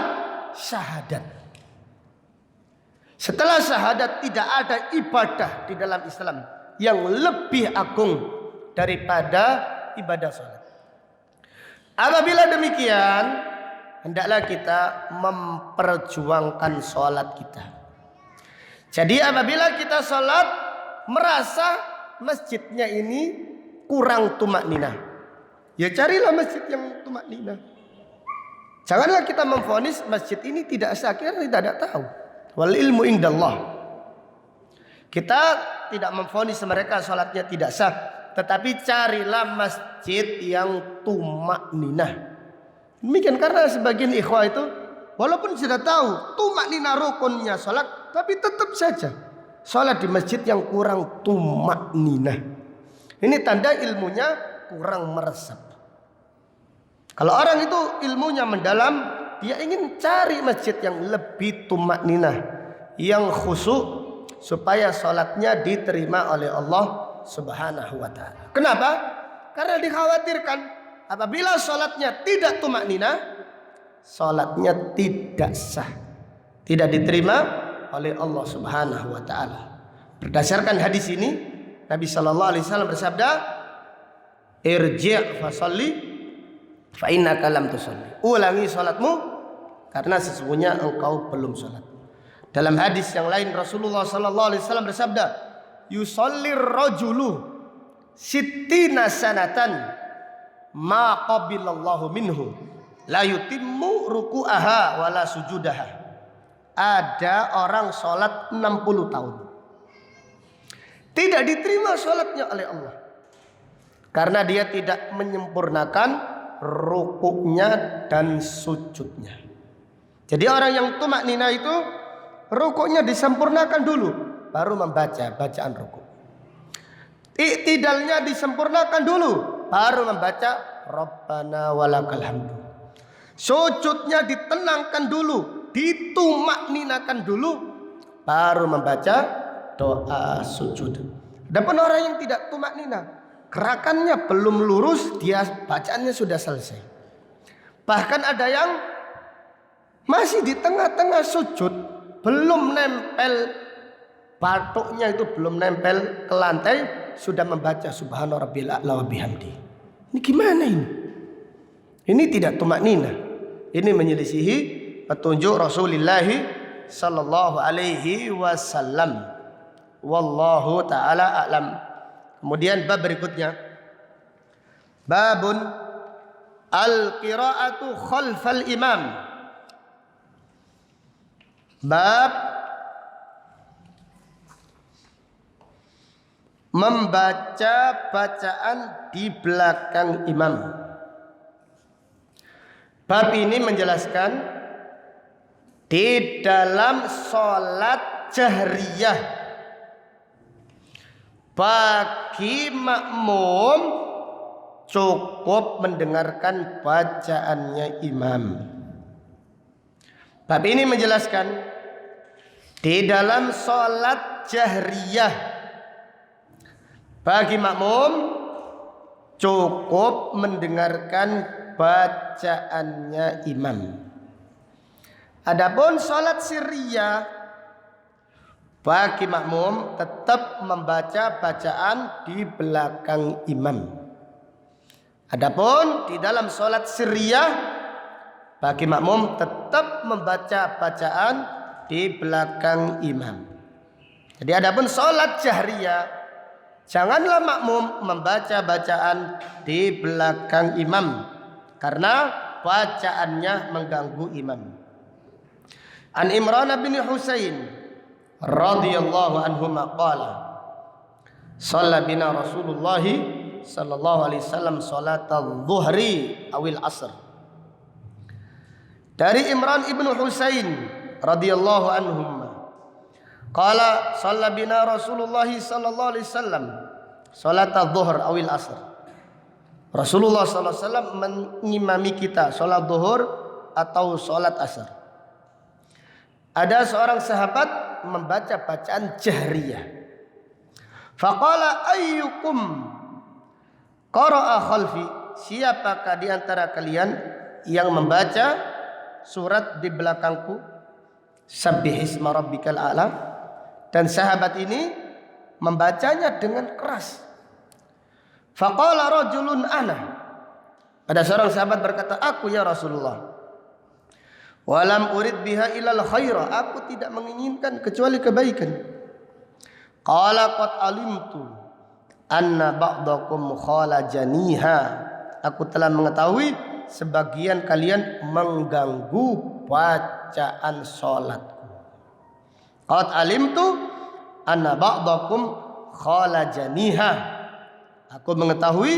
Speaker 1: syahadat. Setelah syahadat tidak ada ibadah di dalam Islam yang lebih agung daripada ibadah salat. Apabila demikian, hendaklah kita memperjuangkan salat kita. Jadi apabila kita salat merasa masjidnya ini kurang tumak nina, ya carilah masjid yang tumak nina. Janganlah kita memvonis masjid ini tidak sah, kita tidak ada tahu. Wal ilmu indallah. Kita tidak memvonis mereka salatnya tidak sah, tetapi carilah masjid yang tumak nina. Demikian karena sebagian ikhwah itu walaupun sudah tahu tumak nina rukunnya salat, tapi tetap saja salat di masjid yang kurang tumak nina. Ini tanda ilmunya kurang meresap. Kalau orang itu ilmunya mendalam, dia ingin cari masjid yang lebih tumak nina, yang khusyuk, supaya salatnya diterima oleh Allah Subhanahu wa ta'ala. Kenapa? Karena dikhawatirkan apabila salatnya tidak tumak nina, salatnya tidak sah, tidak diterima oleh Allah Subhanahu wa ta'ala. Berdasarkan hadis ini, Nabi sallallahu alaihi wasallam bersabda, "Irji' fasalli fa innaka lam tusalli." Ulangi salatmu karena sesungguhnya engkau belum salat. Dalam hadis yang lain Rasulullah sallallahu alaihi wasallam bersabda, "Yusallir rajulu sittina sanatan ma qabilallahu minhu la yutimmu ruku'aha wala sujudaha." Ada orang sholat 60 tahun tidak diterima sholatnya oleh Allah karena dia tidak menyempurnakan rukuknya dan sujudnya. Jadi orang yang tumak nina itu rukuknya disempurnakan dulu, baru membaca bacaan rukuk. Iktidalnya disempurnakan dulu, baru membaca Rabbana walakal hamdu. Sujudnya ditenangkan dulu, ditumakninakan dulu, baru membaca doa sujud. Adapun orang yang tidak tumak nina, gerakannya belum lurus, dia bacaannya sudah selesai. Bahkan ada yang masih di tengah-tengah sujud, belum nempel batuknya itu belum nempel ke lantai, sudah membaca Subhana rabbiyal a'la wa bihamdi. Ini gimana ini? Ini tidak tumak nina. Ini menyelisihi petunjuk Rasulullah sallallahu alaihi wasallam. Wallahu taala a'lam. Kemudian bab berikutnya, babun al-qira'atu khalfal imam. Bab membaca bacaan di belakang imam. Bab ini menjelaskan di dalam sholat jahriyah Bagi makmum cukup mendengarkan bacaannya imam. Bab ini menjelaskan di dalam sholat jahriyah bagi makmum cukup mendengarkan bacaannya imam. Adapun sholat sirriyah bagi makmum tetap membaca bacaan di belakang imam. Adapun di dalam sholat sirriyah bagi makmum tetap membaca bacaan di belakang imam. Jadi adapun sholat jahriyah, janganlah makmum membaca bacaan di belakang imam karena bacaannya mengganggu imam. An Imran bin Husain radhiyallahu anhu qala shalla bina Rasulullah sallallahu alaihi wasallam salatal dhuhri awil asr. Dari Imran ibn Husain radhiyallahu anhum qala shalla bina Rasulullah sallallahu alaihi wasallam salatal dhuhr awil asr. Rasulullah sallallahu alaihi wasallam mengimami kita salat zuhur atau salat asar. Ada seorang sahabat membaca bacaan jahriyah. Faqala ayyukum qara'a khalfi, siapakah di antara kalian yang membaca surat di belakangku, sabbihisma rabbikal a'la. Dan sahabat ini membacanya dengan keras. Faqala rajulun ana, ada seorang sahabat berkata, aku ya Rasulullah. Walam urid biha ilal khaira, aku tidak menginginkan kecuali kebaikan. Qala qad alimtu anna ba'dakum khalajaniha, aku telah mengetahui sebagian kalian mengganggu bacaan salatku. Qad alimtu anna ba'dakum khalajaniha, aku mengetahui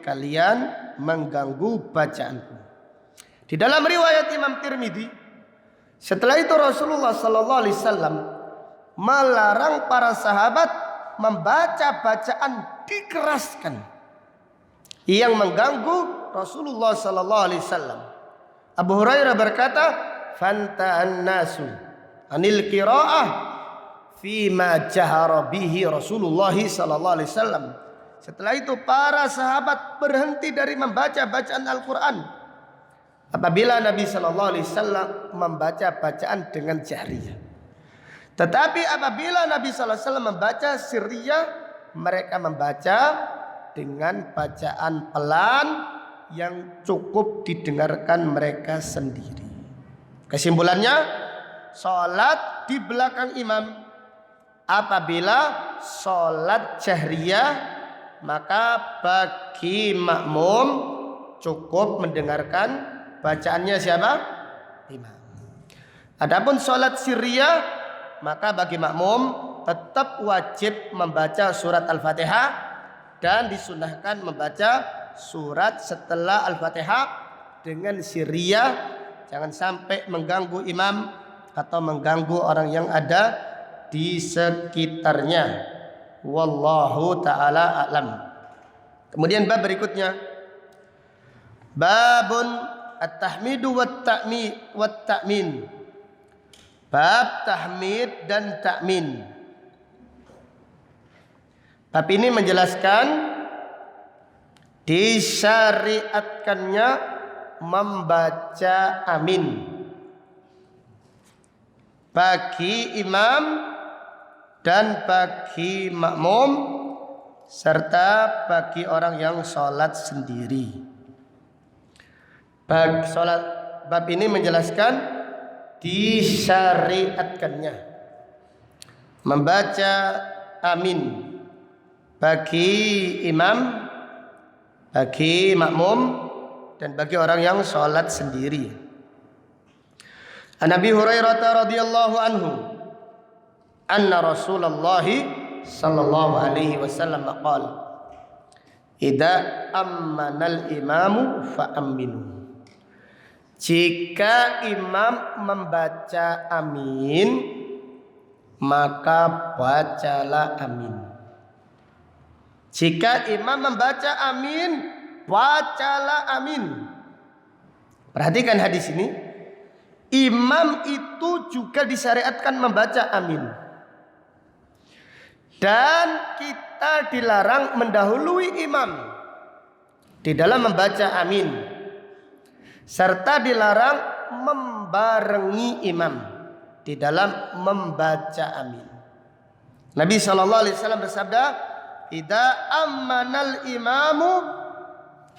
Speaker 1: kalian mengganggu bacaanku. Di dalam riwayat Imam Tirmidzi, setelah itu Rasulullah sallallahu alaihi wasallam melarang para sahabat membaca bacaan dikeraskan yang mengganggu Rasulullah sallallahu alaihi wasallam. Abu Hurairah berkata, "Fanta'an nasu anil qiraah fi ma jahara bihi Rasulullah sallallahu alaihi wasallam." Setelah itu para sahabat berhenti dari membaca bacaan Al-Qur'an apabila Nabi sallallahu alaihi wasallam membaca bacaan dengan jahriyah. Tetapi apabila Nabi sallallahu alaihi wasallam membaca sirriyah, mereka membaca dengan bacaan pelan yang cukup didengarkan mereka sendiri. Kesimpulannya, salat di belakang imam apabila salat jahriyah, maka bagi makmum cukup mendengarkan bacaannya siapa? Imam. Adapun salat sirriyah, maka bagi makmum tetap wajib membaca surat Al-Fatihah dan disunahkan membaca surat setelah Al-Fatihah dengan sirriyah, jangan sampai mengganggu imam atau mengganggu orang yang ada di sekitarnya. Wallahu ta'ala a'lam. Kemudian bab berikutnya, babun at-tahmidu wat ta'min. Bab tahmid dan ta'min. Bab ini menjelaskan disyariatkannya membaca amin bagi imam dan bagi makmum serta bagi orang yang sholat sendiri. Bab ini menjelaskan disyariatkannya membaca amin bagi imam, bagi makmum, dan bagi orang yang sholat sendiri. An Abi Hurairah radhiyallahu anhu anna Rasulullah sallallahu alaihi wasallam qala idza ammanal imamu fa aminu. Jika imam membaca amin, maka bacalah amin. Jika imam membaca amin, bacalah amin. Perhatikan hadis ini. Imam itu juga disyariatkan membaca amin. Dan kita dilarang mendahului imam di dalam membaca amin, serta dilarang membarengi imam di dalam membaca amin. Nabi SAW bersabda, "Idza ammanal imamu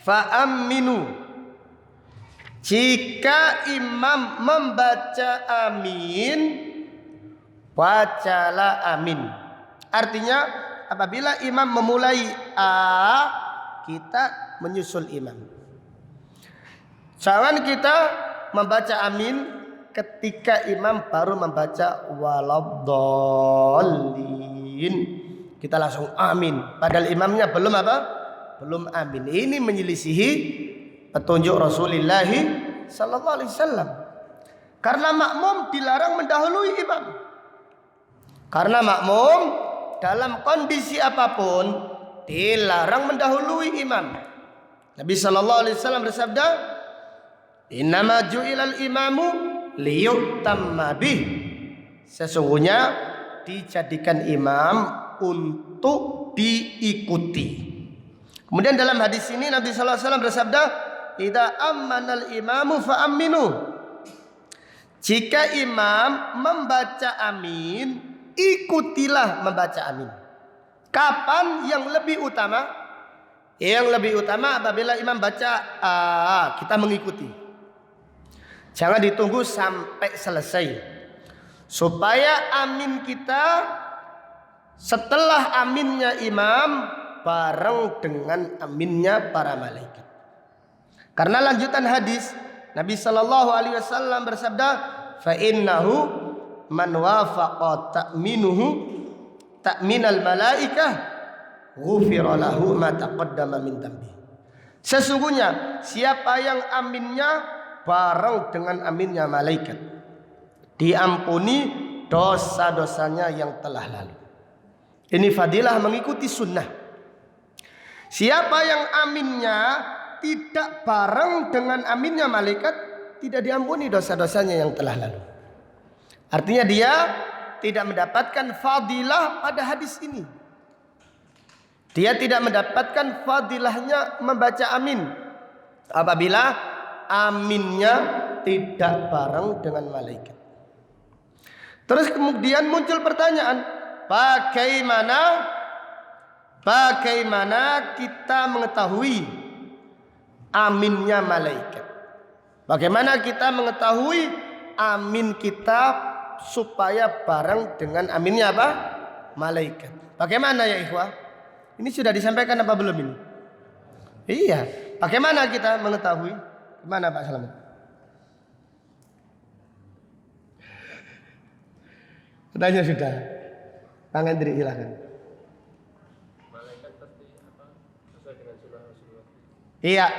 Speaker 1: fa aminu." Jika imam membaca amin, bacalah amin. Artinya apabila imam memulai A, kita menyusul imam. Jangan kita membaca amin ketika imam baru membaca waladdallin. Kita langsung amin. Padahal imamnya belum apa? Belum amin. Ini menyelisihi petunjuk Rasulullah sallallahu alaihi wasallam. Karena makmum dilarang mendahului imam. Karena makmum dalam kondisi apapun dilarang mendahului imam. Nabi sallallahu alaihi wasallam bersabda, "Innama ju'ilal imamu liyutamma bih." Sesungguhnya dijadikan imam untuk diikuti. Kemudian dalam hadis ini Nabi sallallahu alaihi wasallam bersabda, "Idza ammanal imamu fa aminu." Jika imam membaca amin, ikutilah membaca amin. Kapan yang lebih utama? Yang lebih utama apabila imam baca kita mengikuti. Jangan ditunggu sampai selesai. Supaya amin kita setelah aminnya imam bareng dengan aminnya para malaikat. Karena lanjutan hadis Nabi sallallahu alaihi wasallam bersabda, "Fa innahu man wafaqa ta'minuhu ta'minal malaikah ghufira lahu ma taqaddama min dhanbi." Sesungguhnya siapa yang aminnya bareng dengan aminnya malaikat, diampuni dosa-dosanya yang telah lalu. Ini fadilah mengikuti sunnah. Siapa yang aminnya tidak bareng dengan aminnya malaikat, tidak diampuni dosa-dosanya yang telah lalu. Artinya dia tidak mendapatkan fadilah pada hadis ini. Dia tidak mendapatkan fadilahnya membaca amin apabila aminnya tidak bareng dengan malaikat. Terus kemudian muncul pertanyaan, bagaimana kita mengetahui aminnya malaikat? Bagaimana kita mengetahui amin kita supaya bareng dengan aminnya apa? Malaikat. Bagaimana ya ikhwah? Ini sudah disampaikan apa belum ini? Iya. Bagaimana kita mengetahui? Gimana Pak Selamat? Tanya sudah. Bang Hendri silakan.
Speaker 2: Malaikat pasti sesuai dengan sunnah Rasulullah.
Speaker 1: Iya.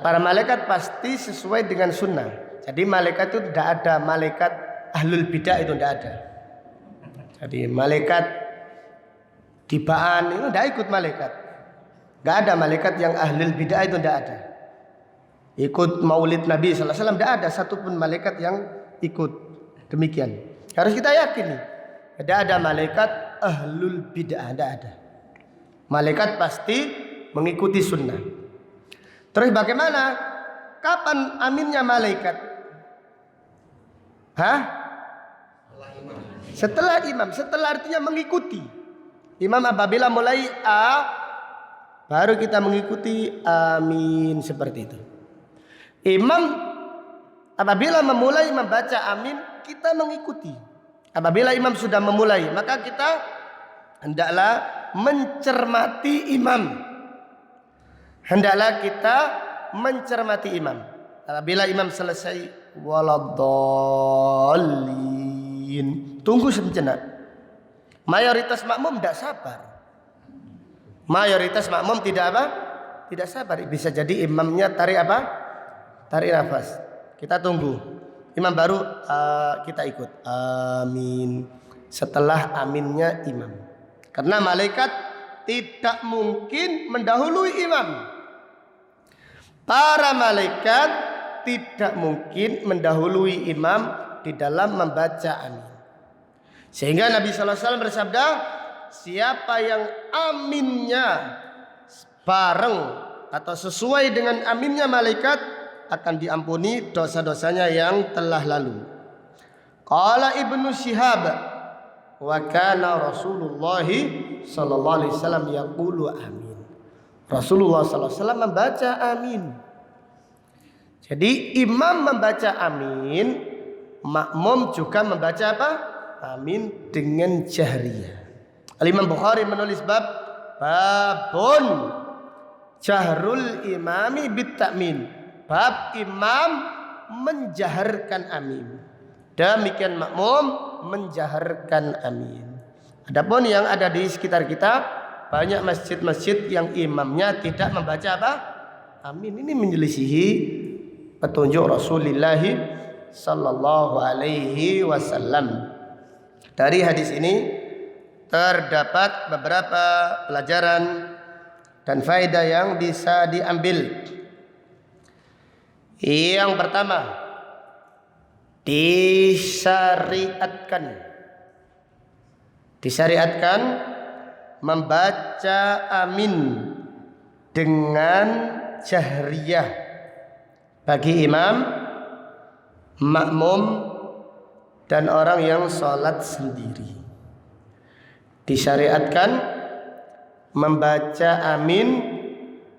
Speaker 1: Para malaikat pasti sesuai dengan sunnah. Jadi malaikat itu tidak ada malaikat ahlul bidah, itu tidak ada. Jadi malaikat tibaan itu tidak ikut malaikat. Tidak ada malaikat yang ahlul bidah, itu tidak ada. Ikut maulid Nabi sallallahu alaihi wasallam tidak ada satupun malaikat yang ikut. Demikian. Harus kita yakini. Tidak ada malaikat ahlul bidah, tidak ada. Malaikat pasti mengikuti sunnah. Terus bagaimana? Kapan aminnya malaikat? Setelah imam. Setelah artinya mengikuti. Imam apabila mulai A, baru kita mengikuti amin seperti itu. Imam apabila memulai membaca amin, kita mengikuti. Apabila imam sudah memulai, maka kita hendaklah mencermati imam. Hendaklah kita mencermati imam. Apabila imam selesai waladdallin, tunggu sejenak. Mayoritas makmum tidak sabar. Mayoritas makmum tidak apa? Tidak sabar. Bisa jadi imamnya tarik apa? Tarik nafas. Kita tunggu. Imam baru kita ikut. Amin. Setelah aminnya imam. Karena malaikat tidak mungkin mendahului imam. Para malaikat tidak mungkin mendahului imam di dalam membaca amin. Sehingga Nabi sallallahu alaihi wasallam bersabda, siapa yang aminnya bareng atau sesuai dengan aminnya malaikat akan diampuni dosa-dosanya yang telah lalu. Qala Ibnu Syihab wa kana Rasulullah sallallahu alaihi wasallam yaqulu amin. Rasulullah sallallahu alaihi wasallam membaca amin. Jadi imam membaca amin, makmum juga membaca apa? Amin dengan jahriyah. Al-Imam Bukhari menulis babun jahrul imami bit-ta'min. Bab imam menjaharkan amin. Demikian makmum menjaharkan amin. Adapun yang ada di sekitar kita, banyak masjid-masjid yang imamnya tidak membaca apa? Amin. Ini menyelisihi petunjuk Rasulullah sallallahu alaihi wasallam. Dari hadis ini terdapat beberapa pelajaran dan faedah yang bisa diambil. Yang pertama, disyariatkan membaca amin dengan jahriyah bagi imam, makmum, dan orang yang sholat sendiri. Disyariatkan membaca amin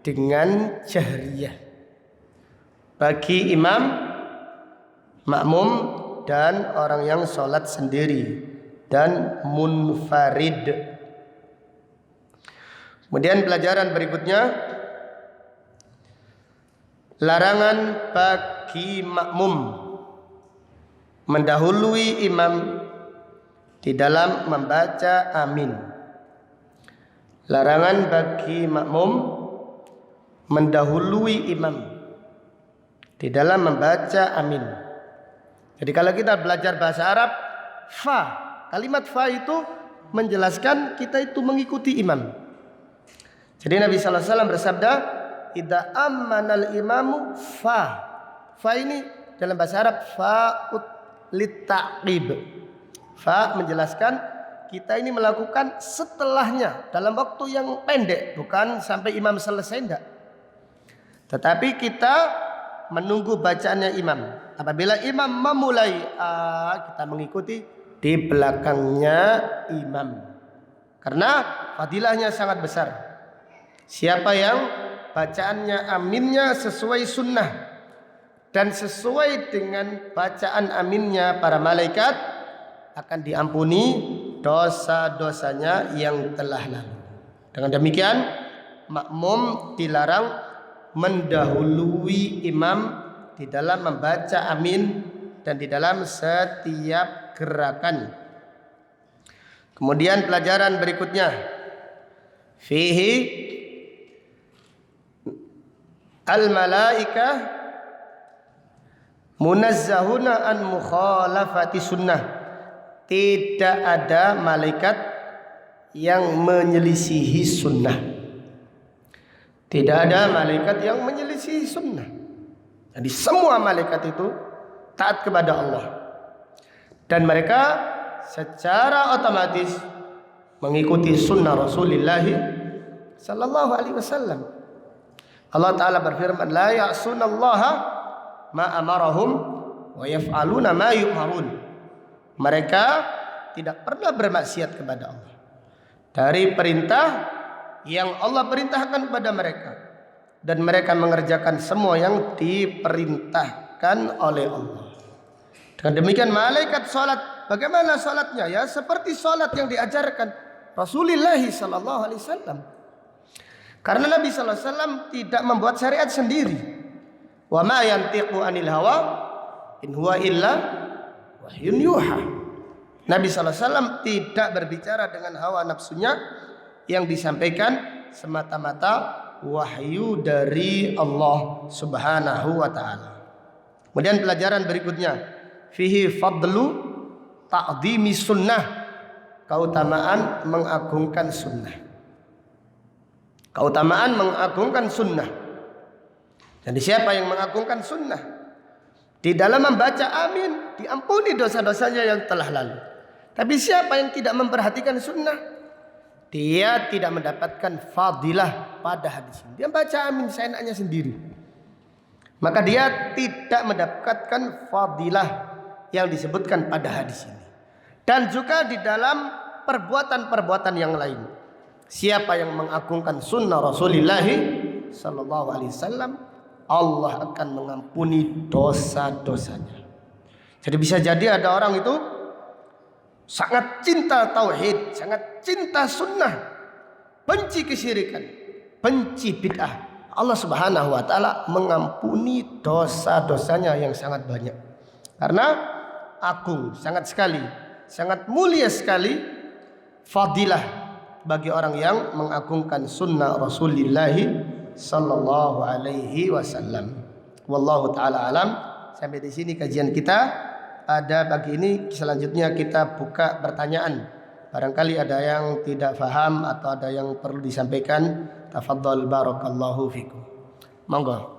Speaker 1: dengan jahriyah bagi imam, makmum, dan orang yang sholat sendiri dan munfarid. Kemudian pelajaran berikutnya, larangan bagi makmum mendahului imam di dalam membaca amin. Larangan bagi makmum mendahului imam di dalam membaca amin. Jadi kalau kita belajar bahasa Arab, kalimat fa itu menjelaskan kita itu mengikuti imam. Jadi Nabi sallallahu alaihi wasallam bersabda, "Idza ammanal imamu fa." Fa ini dalam bahasa Arab fa'ut litta'qib. Fa menjelaskan kita ini melakukan setelahnya dalam waktu yang pendek, bukan sampai imam selesai, enggak. Tetapi kita menunggu bacaannya imam. Apabila imam memulai kita mengikuti di belakangnya imam. Karena fadilahnya sangat besar. Siapa yang bacaannya aminnya sesuai sunnah dan sesuai dengan bacaan aminnya para malaikat, akan diampuni dosa-dosanya yang telah lalu. Dengan demikian, makmum dilarang mendahului imam di dalam membaca amin dan di dalam setiap gerakan. Kemudian pelajaran berikutnya, fihi al-malaikah munazzahuna an mukhalafati sunnah. Tidak ada malaikat yang menyelisihi sunnah. Tidak ada malaikat yang menyelisihi sunnah. Jadi semua malaikat itu taat kepada Allah. Dan mereka secara otomatis mengikuti sunnah Rasulullah sallallahu alaihi wasallam. Allah Ta'ala berfirman, la ya'sunallaha ma amarahum wa yaf'aluna ma yu'marun. Mereka tidak pernah bermaksiat kepada Allah dari perintah yang Allah perintahkan kepada mereka, dan mereka mengerjakan semua yang diperintahkan oleh Allah. Dengan demikian malaikat salat, bagaimana salatnya? Ya seperti salat yang diajarkan Rasulullah sallallahu alaihi wasallam. Karena Nabi sallallahu alaihi wasallam tidak membuat syariat sendiri. Wa ma yantiqu anil hawa in huwa illa wahyun yuha. Nabi sallallahu alaihi wasallam tidak berbicara dengan hawa nafsunya, yang disampaikan semata-mata wahyu dari Allah Subhanahu wa taala. Kemudian pelajaran berikutnya, fihi fadlu ta'dhimi sunnah, keutamaan mengagungkan sunnah. Keutamaan mengagungkan sunnah. Jadi siapa yang mengagungkan sunnah, di dalam membaca amin diampuni dosa-dosanya yang telah lalu. Tapi siapa yang tidak memperhatikan sunnah, dia tidak mendapatkan fadilah pada hadis ini. Dia baca amin seenaknya sendiri, maka dia tidak mendapatkan fadilah yang disebutkan pada hadis ini. Dan juga di dalam perbuatan-perbuatan yang lain. Siapa yang mengagungkan sunnah Rasulullah sallallahu alaihi wasallam, Allah akan mengampuni dosa-dosanya. Jadi bisa jadi ada orang itu sangat cinta tauhid, sangat cinta sunnah, benci kesyirikan, benci bid'ah. Allah Subhanahu wa taala mengampuni dosa-dosanya yang sangat banyak. Karena agung sangat sekali, sangat mulia sekali fadilah bagi orang yang mengagungkan sunnah Rasulullah sallallahu alaihi wasallam. Wallahu taala alam. Sampai di sini kajian kita pada pagi ini. Selanjutnya kita buka pertanyaan. Barangkali ada yang tidak faham atau ada yang perlu disampaikan. Tafadhal barakallahu fikum. Monggo.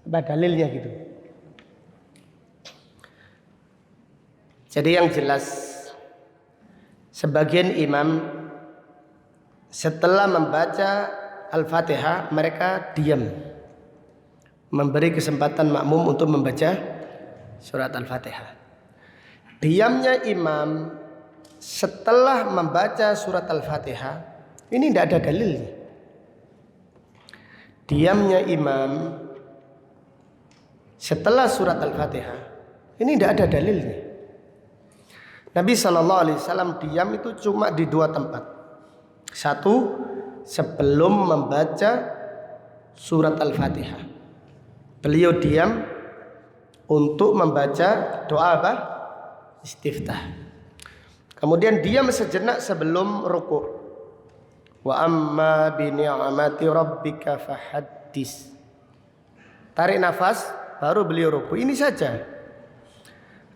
Speaker 1: Apa dalilnya gitu? Jadi yang jelas, sebagian imam setelah membaca Al-Fatihah mereka diam, memberi kesempatan makmum untuk membaca surat Al-Fatihah. Diamnya imam setelah membaca surat Al-Fatihah ini tidak ada dalilnya. Diamnya imam setelah surat Al-Fatihah ini tidak ada dalilnya. Nabi SAW diam itu cuma di dua tempat. Satu, sebelum membaca surat Al-Fatihah, beliau diam untuk membaca doa apa? Istiftah. Kemudian diam sejenak sebelum rukuk. Wa amma bi ni'mati rabbika fahaddis. Tarik nafas, baru beliau rukuk. Ini saja.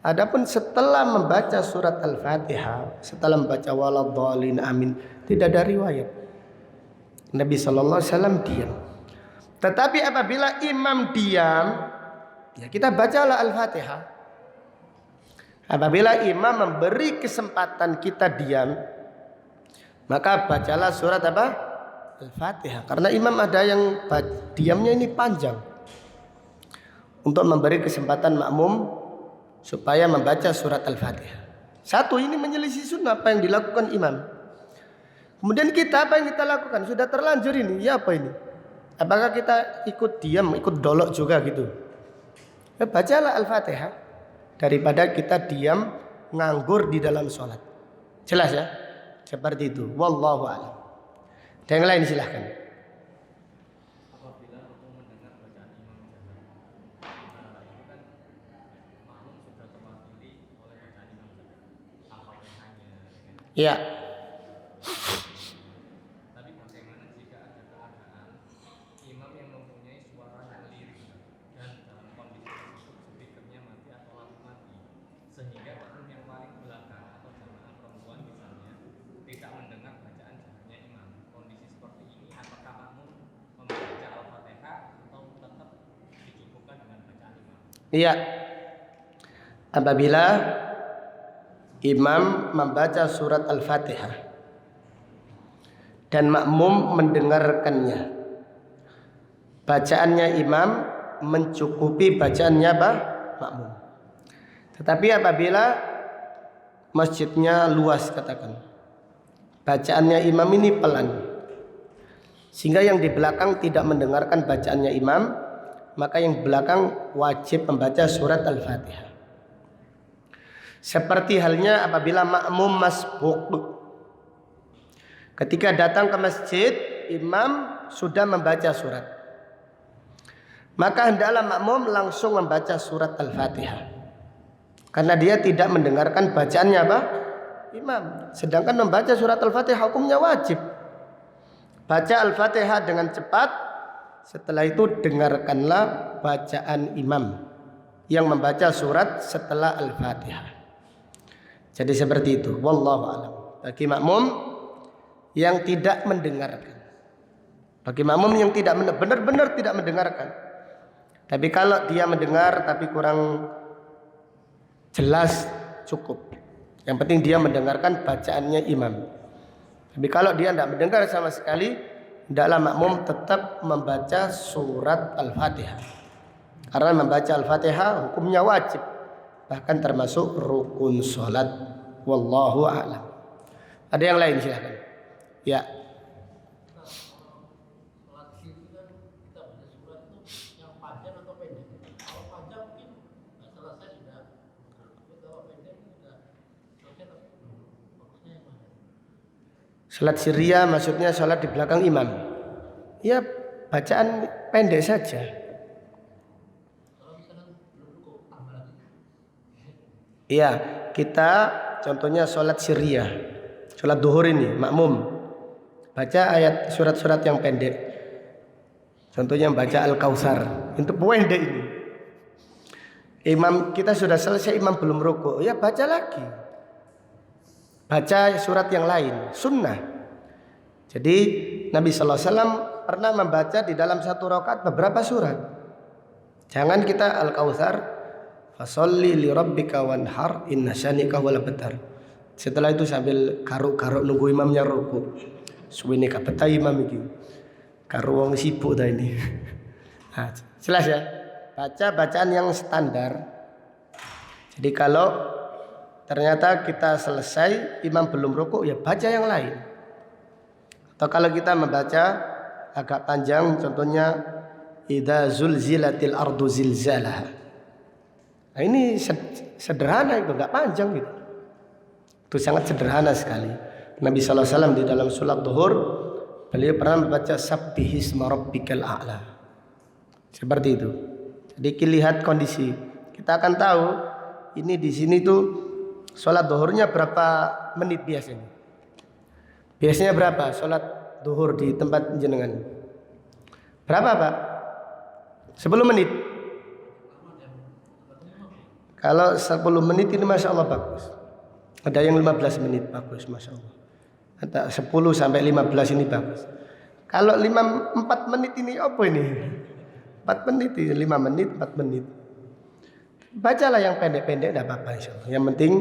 Speaker 1: Adapun setelah membaca surat Al-Fatihah, setelah membaca waladhdallin amin, tidak ada riwayat. Nabi sallallahu alaihi wasallam diam. Tetapi apabila imam diam, ya kita bacalah Al-Fatihah. Apabila imam memberi kesempatan kita diam, maka bacalah surat apa? Al-Fatihah. Karena imam ada yang diamnya ini panjang, untuk memberi kesempatan makmum supaya membaca surat Al-Fatihah. Satu, ini menyelisih sunnah apa yang dilakukan imam. Kemudian kita, apa yang kita lakukan? Sudah terlanjur ini, ya apa ini? Apakah kita ikut diam, ikut dolok juga gitu? Ya, bacalah Al-Fatihah daripada kita diam nganggur di dalam sholat. Jelas ya? Seperti itu. Wallahu a'lam. Dan yang lain silahkan. Ya.
Speaker 2: Tapi bagaimana jika ada keadaan imam yang mempunyai suara yang lirih dan dalam kondisi tersebut speakernya mati atau lampu mati, sehingga makmum yang paling belakang atau jamaah perempuan misalnya tidak mendengar bacaan jalannya imam. Kondisi seperti ini, apakah makmum membaca Al-Fatihah atau tetap dicukupkan dengan bacaan imam?
Speaker 1: Iya. Apabila imam membaca surat Al-Fatihah dan makmum mendengarkannya, bacaannya imam mencukupi bacaannya apa? Makmum. Tetapi apabila masjidnya luas, katakan, bacaannya imam ini pelan, sehingga yang di belakang tidak mendengarkan bacaannya imam, maka yang belakang wajib membaca surat Al-Fatihah. Seperti halnya apabila makmum masbuk. Ketika datang ke masjid, imam sudah membaca surat, maka hendaklah makmum langsung membaca surat Al-Fatihah. Karena dia tidak mendengarkan bacaannya apa? Imam. Sedangkan membaca surat Al-Fatihah hukumnya wajib. Baca Al-Fatihah dengan cepat, setelah itu dengarkanlah bacaan imam yang membaca surat setelah Al-Fatihah. Jadi seperti itu. Wallahu a'lam. Bagi makmum yang tidak mendengarkan. Bagi makmum yang tidak benar-benar tidak mendengarkan. Tapi kalau dia mendengar tapi kurang jelas, cukup. Yang penting dia mendengarkan bacaannya imam. Tapi kalau dia tidak mendengar sama sekali, hendaklah makmum tetap membaca surat Al-Fatihah. Karena membaca Al-Fatihah hukumnya wajib, bahkan termasuk rukun sholat. Wallahu a'lam. Ada yang lain silahkan. Ya. Salat sirriyah maksudnya salat di belakang imam. Ya, bacaan pendek saja. Iya, kita contohnya salat sirriyah. Salat duhur ini makmum. Baca ayat surat-surat yang pendek. Contohnya baca Al-Kautsar. Itu pendek ini. Imam kita sudah selesai, imam belum rukuk. Ya baca lagi. Baca surat yang lain, sunnah. Jadi Nabi Sallallahu Alaihi Wasallam pernah membaca di dalam satu rakaat beberapa surat. Jangan kita Al-Kautsar, fasolli li rabbika wanhar inna syanika wal abtar. Setelah itu sambil karuk-karuk nunggu imamnya rukuk. Suwene kabetai imam iki. Karo wong sibuk ta ini. Nah, jelas ya. Baca bacaan yang standar. Jadi kalau ternyata kita selesai, imam belum rukuk, ya baca yang lain. Atau kalau kita membaca agak panjang, contohnya idza zulzilatil ardu zilzalaha. Nah, ini sederhana itu, enggak panjang gitu. Itu sangat sederhana sekali. Nabi sallallahu alaihi wasallam di dalam salat zuhur, beliau pernah membaca sabbihisma rabbikal a'la. Seperti itu. Jadi lihat kondisi. Kita akan tahu ini di sini tuh sholat duhurnya berapa menit biasanya? Biasanya berapa sholat duhur di tempat jenengan? Berapa Pak? 10 menit? Kalau 10 menit ini Masya Allah bagus. Ada yang 15 menit bagus Masya Allah. Ada 10 sampai 15 ini bagus. Kalau 4 menit ini apa ini? 4 menit, 5 menit, 4 menit. Bacalah yang pendek-pendek, tidak apa-apa insya Allah. Yang penting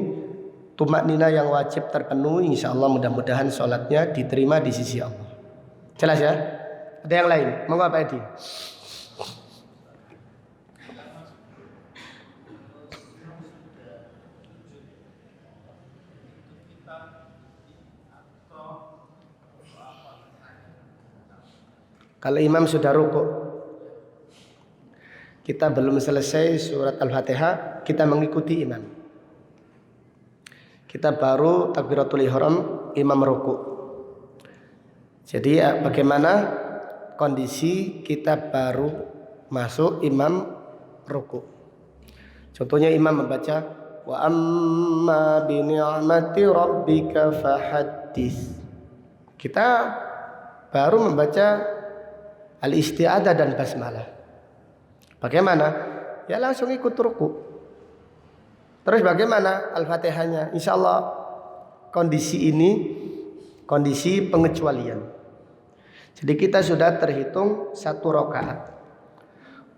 Speaker 1: tumak nina yang wajib terpenuhi, insya Allah mudah-mudahan sholatnya diterima di sisi Allah. Jelas ya? Ada yang lain? Mau apa Edi? Kalau imam sudah rukuk, kita belum selesai surat Al-Fatihah, kita mengikuti imam. Kita baru takbiratul ihram, imam rukuk. Jadi bagaimana kondisi kita baru masuk imam rukuk. Contohnya imam membaca wa amma bi ni'mati rabbika fahaddits. Kita baru membaca al-isti'adzah dan basmalah. Bagaimana? Ya langsung ikut ruku. Terus bagaimana Al-Fatihahnya? Insya Allah kondisi ini kondisi pengecualian. Jadi kita sudah terhitung 1 rakaat.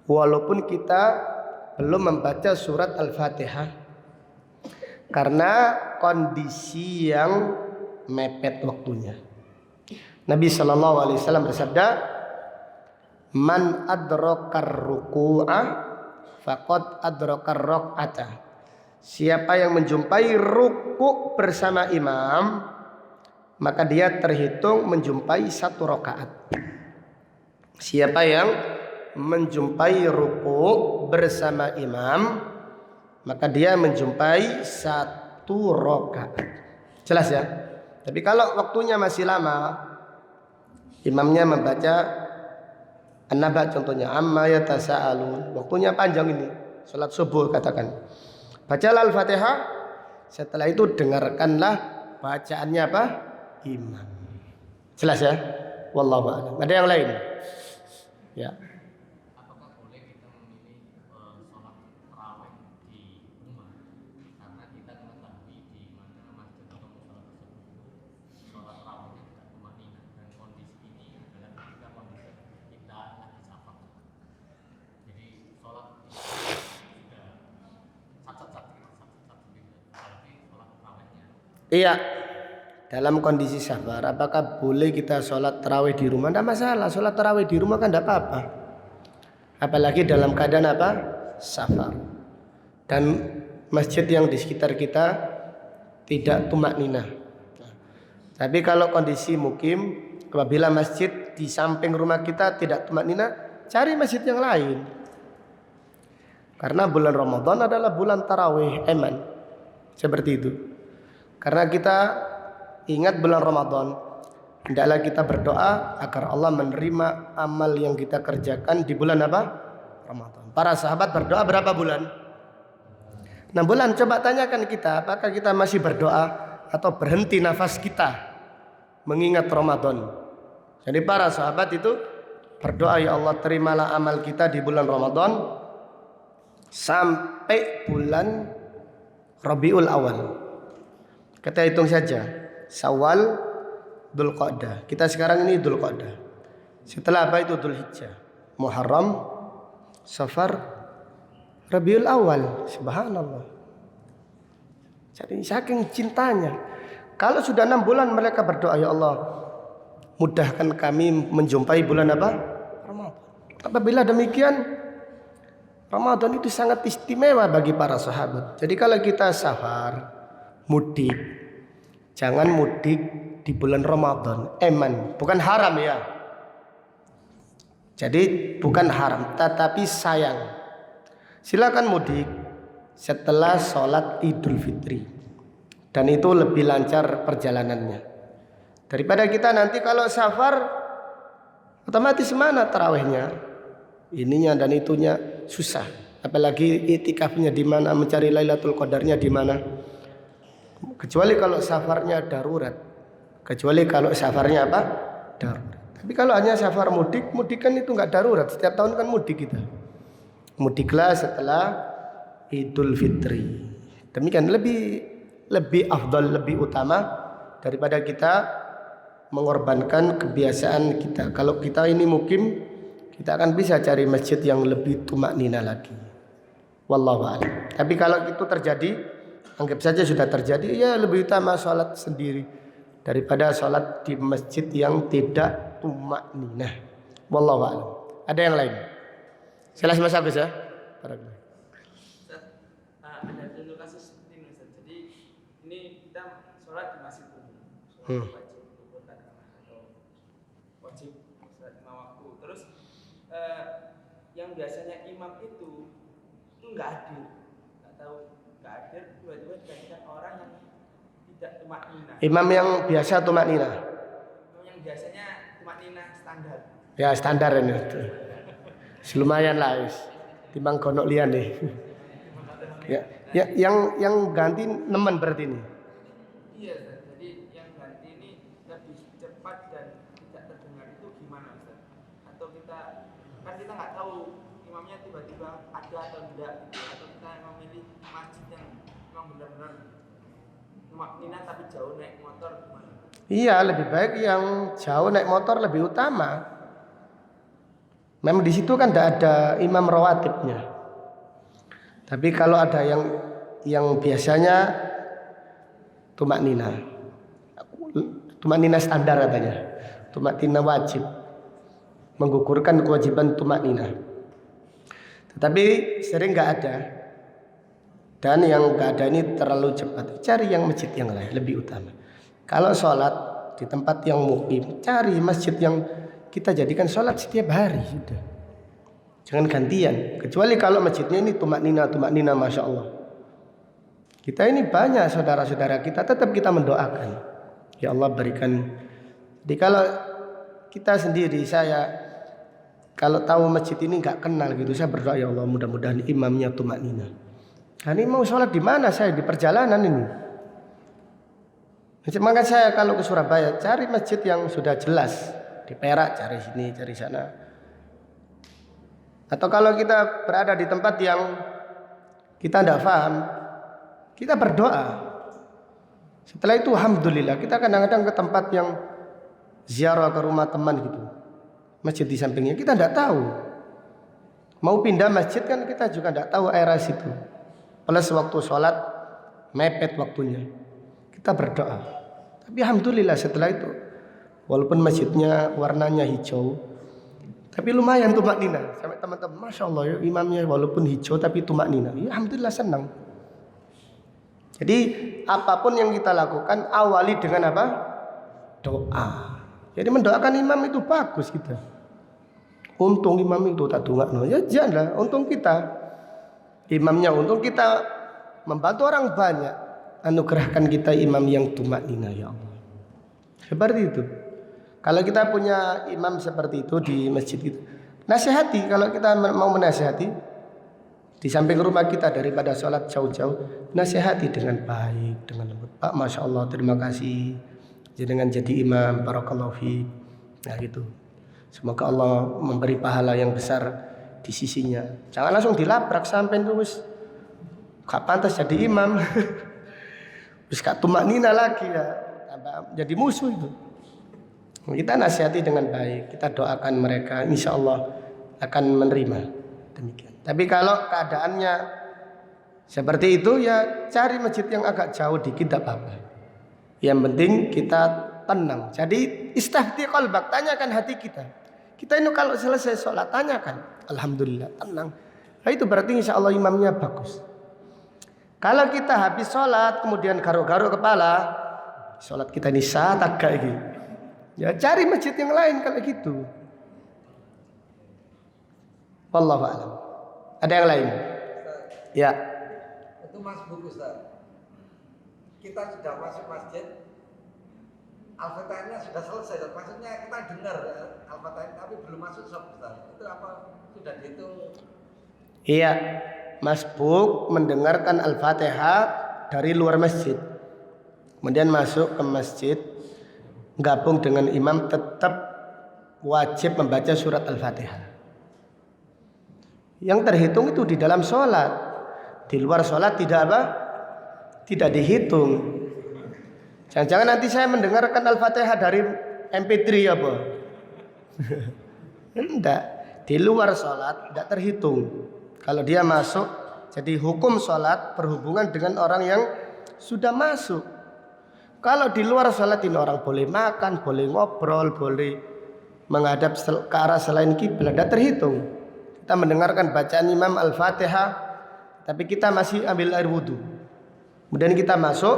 Speaker 1: Walaupun kita belum membaca surat Al-Fatihah karena kondisi yang mepet waktunya. Nabi Shallallahu Alaihi Wasallam bersabda, man adrokar ruku'ah faqad adrokar rok'ata. Siapa yang menjumpai ruku' bersama imam, maka dia terhitung menjumpai 1 rakaat. Siapa yang menjumpai ruku' bersama imam, maka dia menjumpai 1 rakaat. Jelas ya? Tapi kalau waktunya masih lama, imamnya membaca An-Naba contohnya amma yatasaalun, waktunya panjang ini, salat subuh katakan. Bacalah Al-Fatihah. Setelah itu dengarkanlah bacaannya apa? Imam. Jelas ya? Wallahu a'lam. Ada yang lain? Ya.
Speaker 2: Apakah boleh kita memilih sholat tarawih di rumah? Karena kita mengetahui di mana masjid atau musola tersebut itu sholat tarawihnya tidak tumanina, dan kondisi ini adalah ketika kondisi kita lagi safar. Jadi sholat sudah sat gitu, tapi sholat tarawihnya.
Speaker 1: Iya. Dalam kondisi safar, apakah boleh kita sholat tarawih di rumah? Tidak masalah, sholat tarawih di rumah kan tidak apa-apa. Apalagi dalam keadaan apa? Safar. Dan masjid yang di sekitar kita tidak tumak ninah. Tapi kalau kondisi mukim, apabila masjid di samping rumah kita tidak tumak ninah, cari masjid yang lain. Karena bulan Ramadan adalah bulan tarawih, eman. Seperti itu. Karena kita ingat bulan Ramadan, hendaklah kita berdoa agar Allah menerima amal yang kita kerjakan di bulan apa? Ramadan. Para sahabat berdoa berapa bulan? 6 bulan. Coba tanyakan kita, apakah kita masih berdoa atau berhenti nafas kita mengingat Ramadan? Jadi para sahabat itu berdoa, ya Allah terimalah amal kita di bulan Ramadan sampai bulan Rabiul Awal. Kita hitung saja. Syawal, Dzulqa'dah. Kita sekarang ini Dzulqa'dah. Setelah apa itu Dzulhijjah, Muharram, Safar, Rabiul Awal. Subhanallah. Jadi saking cintanya. Kalau sudah 6 bulan mereka berdoa, ya Allah mudahkan kami menjumpai bulan apa? Ramadan. Apabila demikian, Ramadan itu sangat istimewa bagi para sahabat. Jadi kalau kita safar, mudik, jangan mudik di bulan Ramadan. Eman, bukan haram ya. Jadi bukan haram, tetapi sayang. Silakan mudik setelah sholat Idul Fitri, dan itu lebih lancar perjalanannya daripada kita nanti kalau safar otomatis mana tarawihnya, ininya dan itunya susah. Apalagi itikafnya di mana, mencari Lailatul Qadarnya di mana. Kecuali kalau safarnya darurat. Kecuali kalau safarnya apa? Darurat. Tapi kalau hanya safar mudik, mudik kan itu enggak darurat. Setiap tahun kan mudik kita. Mudiklah setelah Idul Fitri. Demikian lebih afdal, lebih utama daripada kita mengorbankan kebiasaan kita. Kalau kita ini mukim, kita akan bisa cari masjid yang lebih tumak nina lagi. Wallahu a'lam. Tapi kalau itu terjadi, anggap saja sudah terjadi, ya lebih utama sholat sendiri daripada sholat di masjid yang tidak tumak ninah. Wallahu a'lam. Ada yang lain? Jelas Mas Agus ya?
Speaker 3: Ada dulu kasus seperti ini Ustaz. Jadi ini kita sholat di masjid umum, sholat wajib atau wajib sholat 5 waktu. Terus yang biasanya imam itu nggak hadir, nggak tahu nggak hadir, tiba-tiba digantikan orang yang tidak tumak ninah.
Speaker 1: Imam yang biasa tumak ninah.
Speaker 3: Yang biasanya tumak ninah standar.
Speaker 1: Ya standar ini. Lumayan lah wis. Timbang gonok liyan nih. Ya, yang ganti nemen berarti ini.
Speaker 3: Iya, Ustaz. Jadi yang ganti ini lebih cepat dan tidak terdengar itu gimana, Ustaz? Atau kita kan kita nggak tahu imamnya tiba-tiba ada atau tidak, atau kita memilih masjid yang memang benar-benar maknina tapi jauh naik motor gimana?
Speaker 1: Iya, lebih baik yang jauh naik motor lebih utama. Memang di situ kan tidak ada imam rawatibnya. Tapi kalau ada yang biasanya tumak nina standar katanya, tumak nina wajib, menggugurkan kewajiban tumak nina. Tetapi sering nggak ada, dan yang nggak ada ini terlalu cepat. Cari yang masjid yang lain lebih utama. Kalau sholat di tempat yang mukim, cari masjid yang kita jadikan sholat setiap hari sudah. Jangan gantian. Kecuali kalau masjidnya ini tumak nina, masya Allah. Kita ini banyak saudara-saudara kita, tetap kita mendoakan. Ya Allah berikan. Jadi kalau kita sendiri, saya kalau tahu masjid ini nggak kenal gitu, saya berdoa ya Allah mudah-mudahan imamnya tumak nina. Nah, ini mau sholat di mana saya? Di perjalanan ini. Maka saya kalau ke Surabaya cari masjid yang sudah jelas. Di Perak cari sini, cari sana. Atau kalau kita berada di tempat yang kita tidak paham, kita berdoa. Setelah itu alhamdulillah kita kadang-kadang ke tempat yang ziarah ke rumah teman gitu. Masjid di sampingnya kita tidak tahu. Mau pindah masjid kan kita juga tidak tahu area situ. Plus waktu sholat mepet waktunya. Kita berdoa. Tapi alhamdulillah setelah itu walaupun masjidnya warnanya hijau, tapi lumayan tumak nina. Sampai teman-teman, masya Allah ya, imamnya walaupun hijau tapi tumak nina. Ya, alhamdulillah senang. Jadi apapun yang kita lakukan awali dengan apa? Doa. Jadi mendoakan imam itu bagus kita. Untung imam itu tak dongakno. Ya janganlah, untung kita. Imamnya untung kita membantu orang banyak. Anugerahkan kita imam yang tumak nina ya Allah. Seperti itu. Kalau kita punya imam seperti itu di masjid itu, nasihati. Kalau kita mau menasihati di samping rumah kita daripada sholat jauh-jauh, nasihati dengan baik, dengan lembut. Pak, masya Allah, terima kasih. Dengan jadi imam, barakallahu fiik. Nah gitu. Semoga Allah memberi pahala yang besar di sisinya. Jangan langsung dilabrak sampai terus gak pantas jadi imam. Terus gak tumak nina lagi ya, jadi musuh itu. Kita nasihati dengan baik, kita doakan mereka, insya Allah akan menerima. Demikian. Tapi kalau keadaannya seperti itu ya cari masjid yang agak jauh dikit tidak apa-apa. Yang penting kita tenang. Jadi istafti qalbak, tanyakan hati kita. Kita ini kalau selesai sholat tanyakan, alhamdulillah tenang. Nah itu berarti insya Allah imamnya bagus. Kalau kita habis sholat kemudian garuk-garuk kepala, sholat kita ini sah tak kayak gitu. Ya cari masjid yang lain kalau gitu. Wallahu a'lam. Ada yang lain? Ya.
Speaker 4: Itu Mas Bu Ustaz. Kita sudah masuk masjid, Al-Fatihahnya sudah selesai. Maksudnya kita dengar Al-Fatihah tapi belum masuk shop Ustaz. Itu apa sudah dihitung?
Speaker 1: Iya. Mas Bu mendengarkan Al-Fatihah dari luar masjid. Kemudian masuk ke masjid, gabung dengan imam, tetap wajib membaca surat Al-Fatihah. Yang terhitung itu di dalam sholat. Di luar sholat tidak apa? Tidak dihitung. Jangan-jangan nanti saya mendengarkan Al-Fatihah dari MP3 apa? Tidak. Di luar sholat tidak terhitung. Kalau dia masuk, jadi hukum sholat berhubungan dengan orang yang sudah masuk. Kalau di luar sholat ini orang boleh makan, boleh ngobrol, boleh menghadap ke arah selain kiblat, tidak terhitung. Kita mendengarkan bacaan imam Al-Fatihah, tapi kita masih ambil air wudhu. Kemudian kita masuk,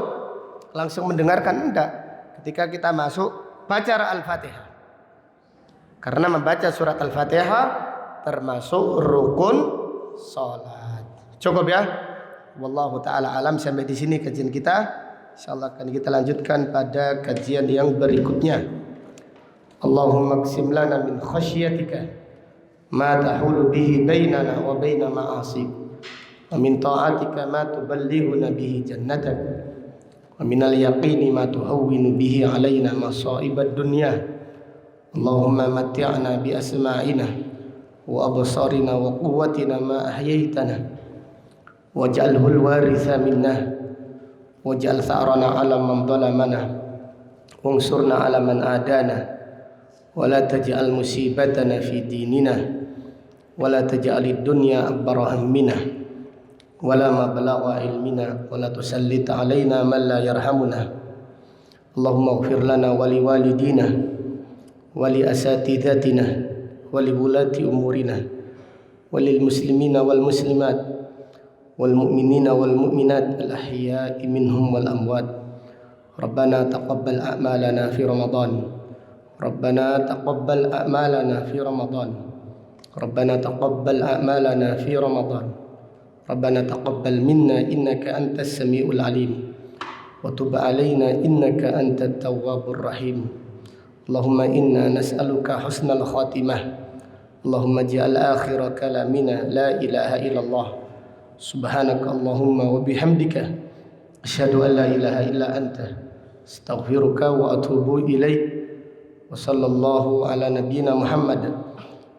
Speaker 1: langsung mendengarkan, enggak. Ketika kita masuk, baca Al-Fatihah. Karena membaca surat Al-Fatihah termasuk rukun sholat. Cukup ya. Wallahu ta'ala alam. Sampai di sini kajian kita. InsyaAllah akan kita lanjutkan pada kajian yang berikutnya. Allahumma qsim lana min khasyatika ma tahulu bihi bainana wa baina ma'asik, wa min ta'atika ma tuballighuna bihi jannatak, wa min al-yaqini ma tuhawwinu bihi alaina masa'ibad dunya. Allahumma matti'na bi asma'ina wa absarina wa quwwatina ma ahyaytana waj'alhu al-waritha minna waj'al tha'rana 'ala man dhalamana wansurna 'ala man adana wa la taj'al musibatana fi dinina wa la taj'alid dunya akbar hammina wa la mablagha ilmina wa la tusallit 'alaina man la yarhamuna. Allahumma ighfir lana wa li walidina wa li asatidatina wa li wulati umurina wa lil muslimina wal muslimat wal mu'minina wal mu'minat al ahya'i minhum wal amwat. Rabbana taqabbal a'malana fi Ramadan. Rabbana taqabbal a'malana fi Ramadan. Rabbana taqabbal a'malana fi Ramadan. Rabbana taqabbal minna innaka antas samiul alim wa tub 'alaina innaka antat tawwabur rahim. Allahumma inna nas'aluka husnal khatimah. Allahumma ij'al akhir kalamina la ilaha illallah Subhanaka Allahumma wa bihamdika asyhadu an la ilaha illa anta astaghfiruka wa atubu ilaik. Wa sallallahu ala nabiyyina Muhammad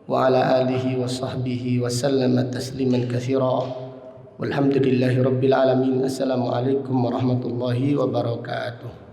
Speaker 1: wa ala alihi wa sahbihi wa sallama tasliman katsira. Walhamdulillahi rabbil alamin. Assalamualaikum warahmatullahi wabarakatuh.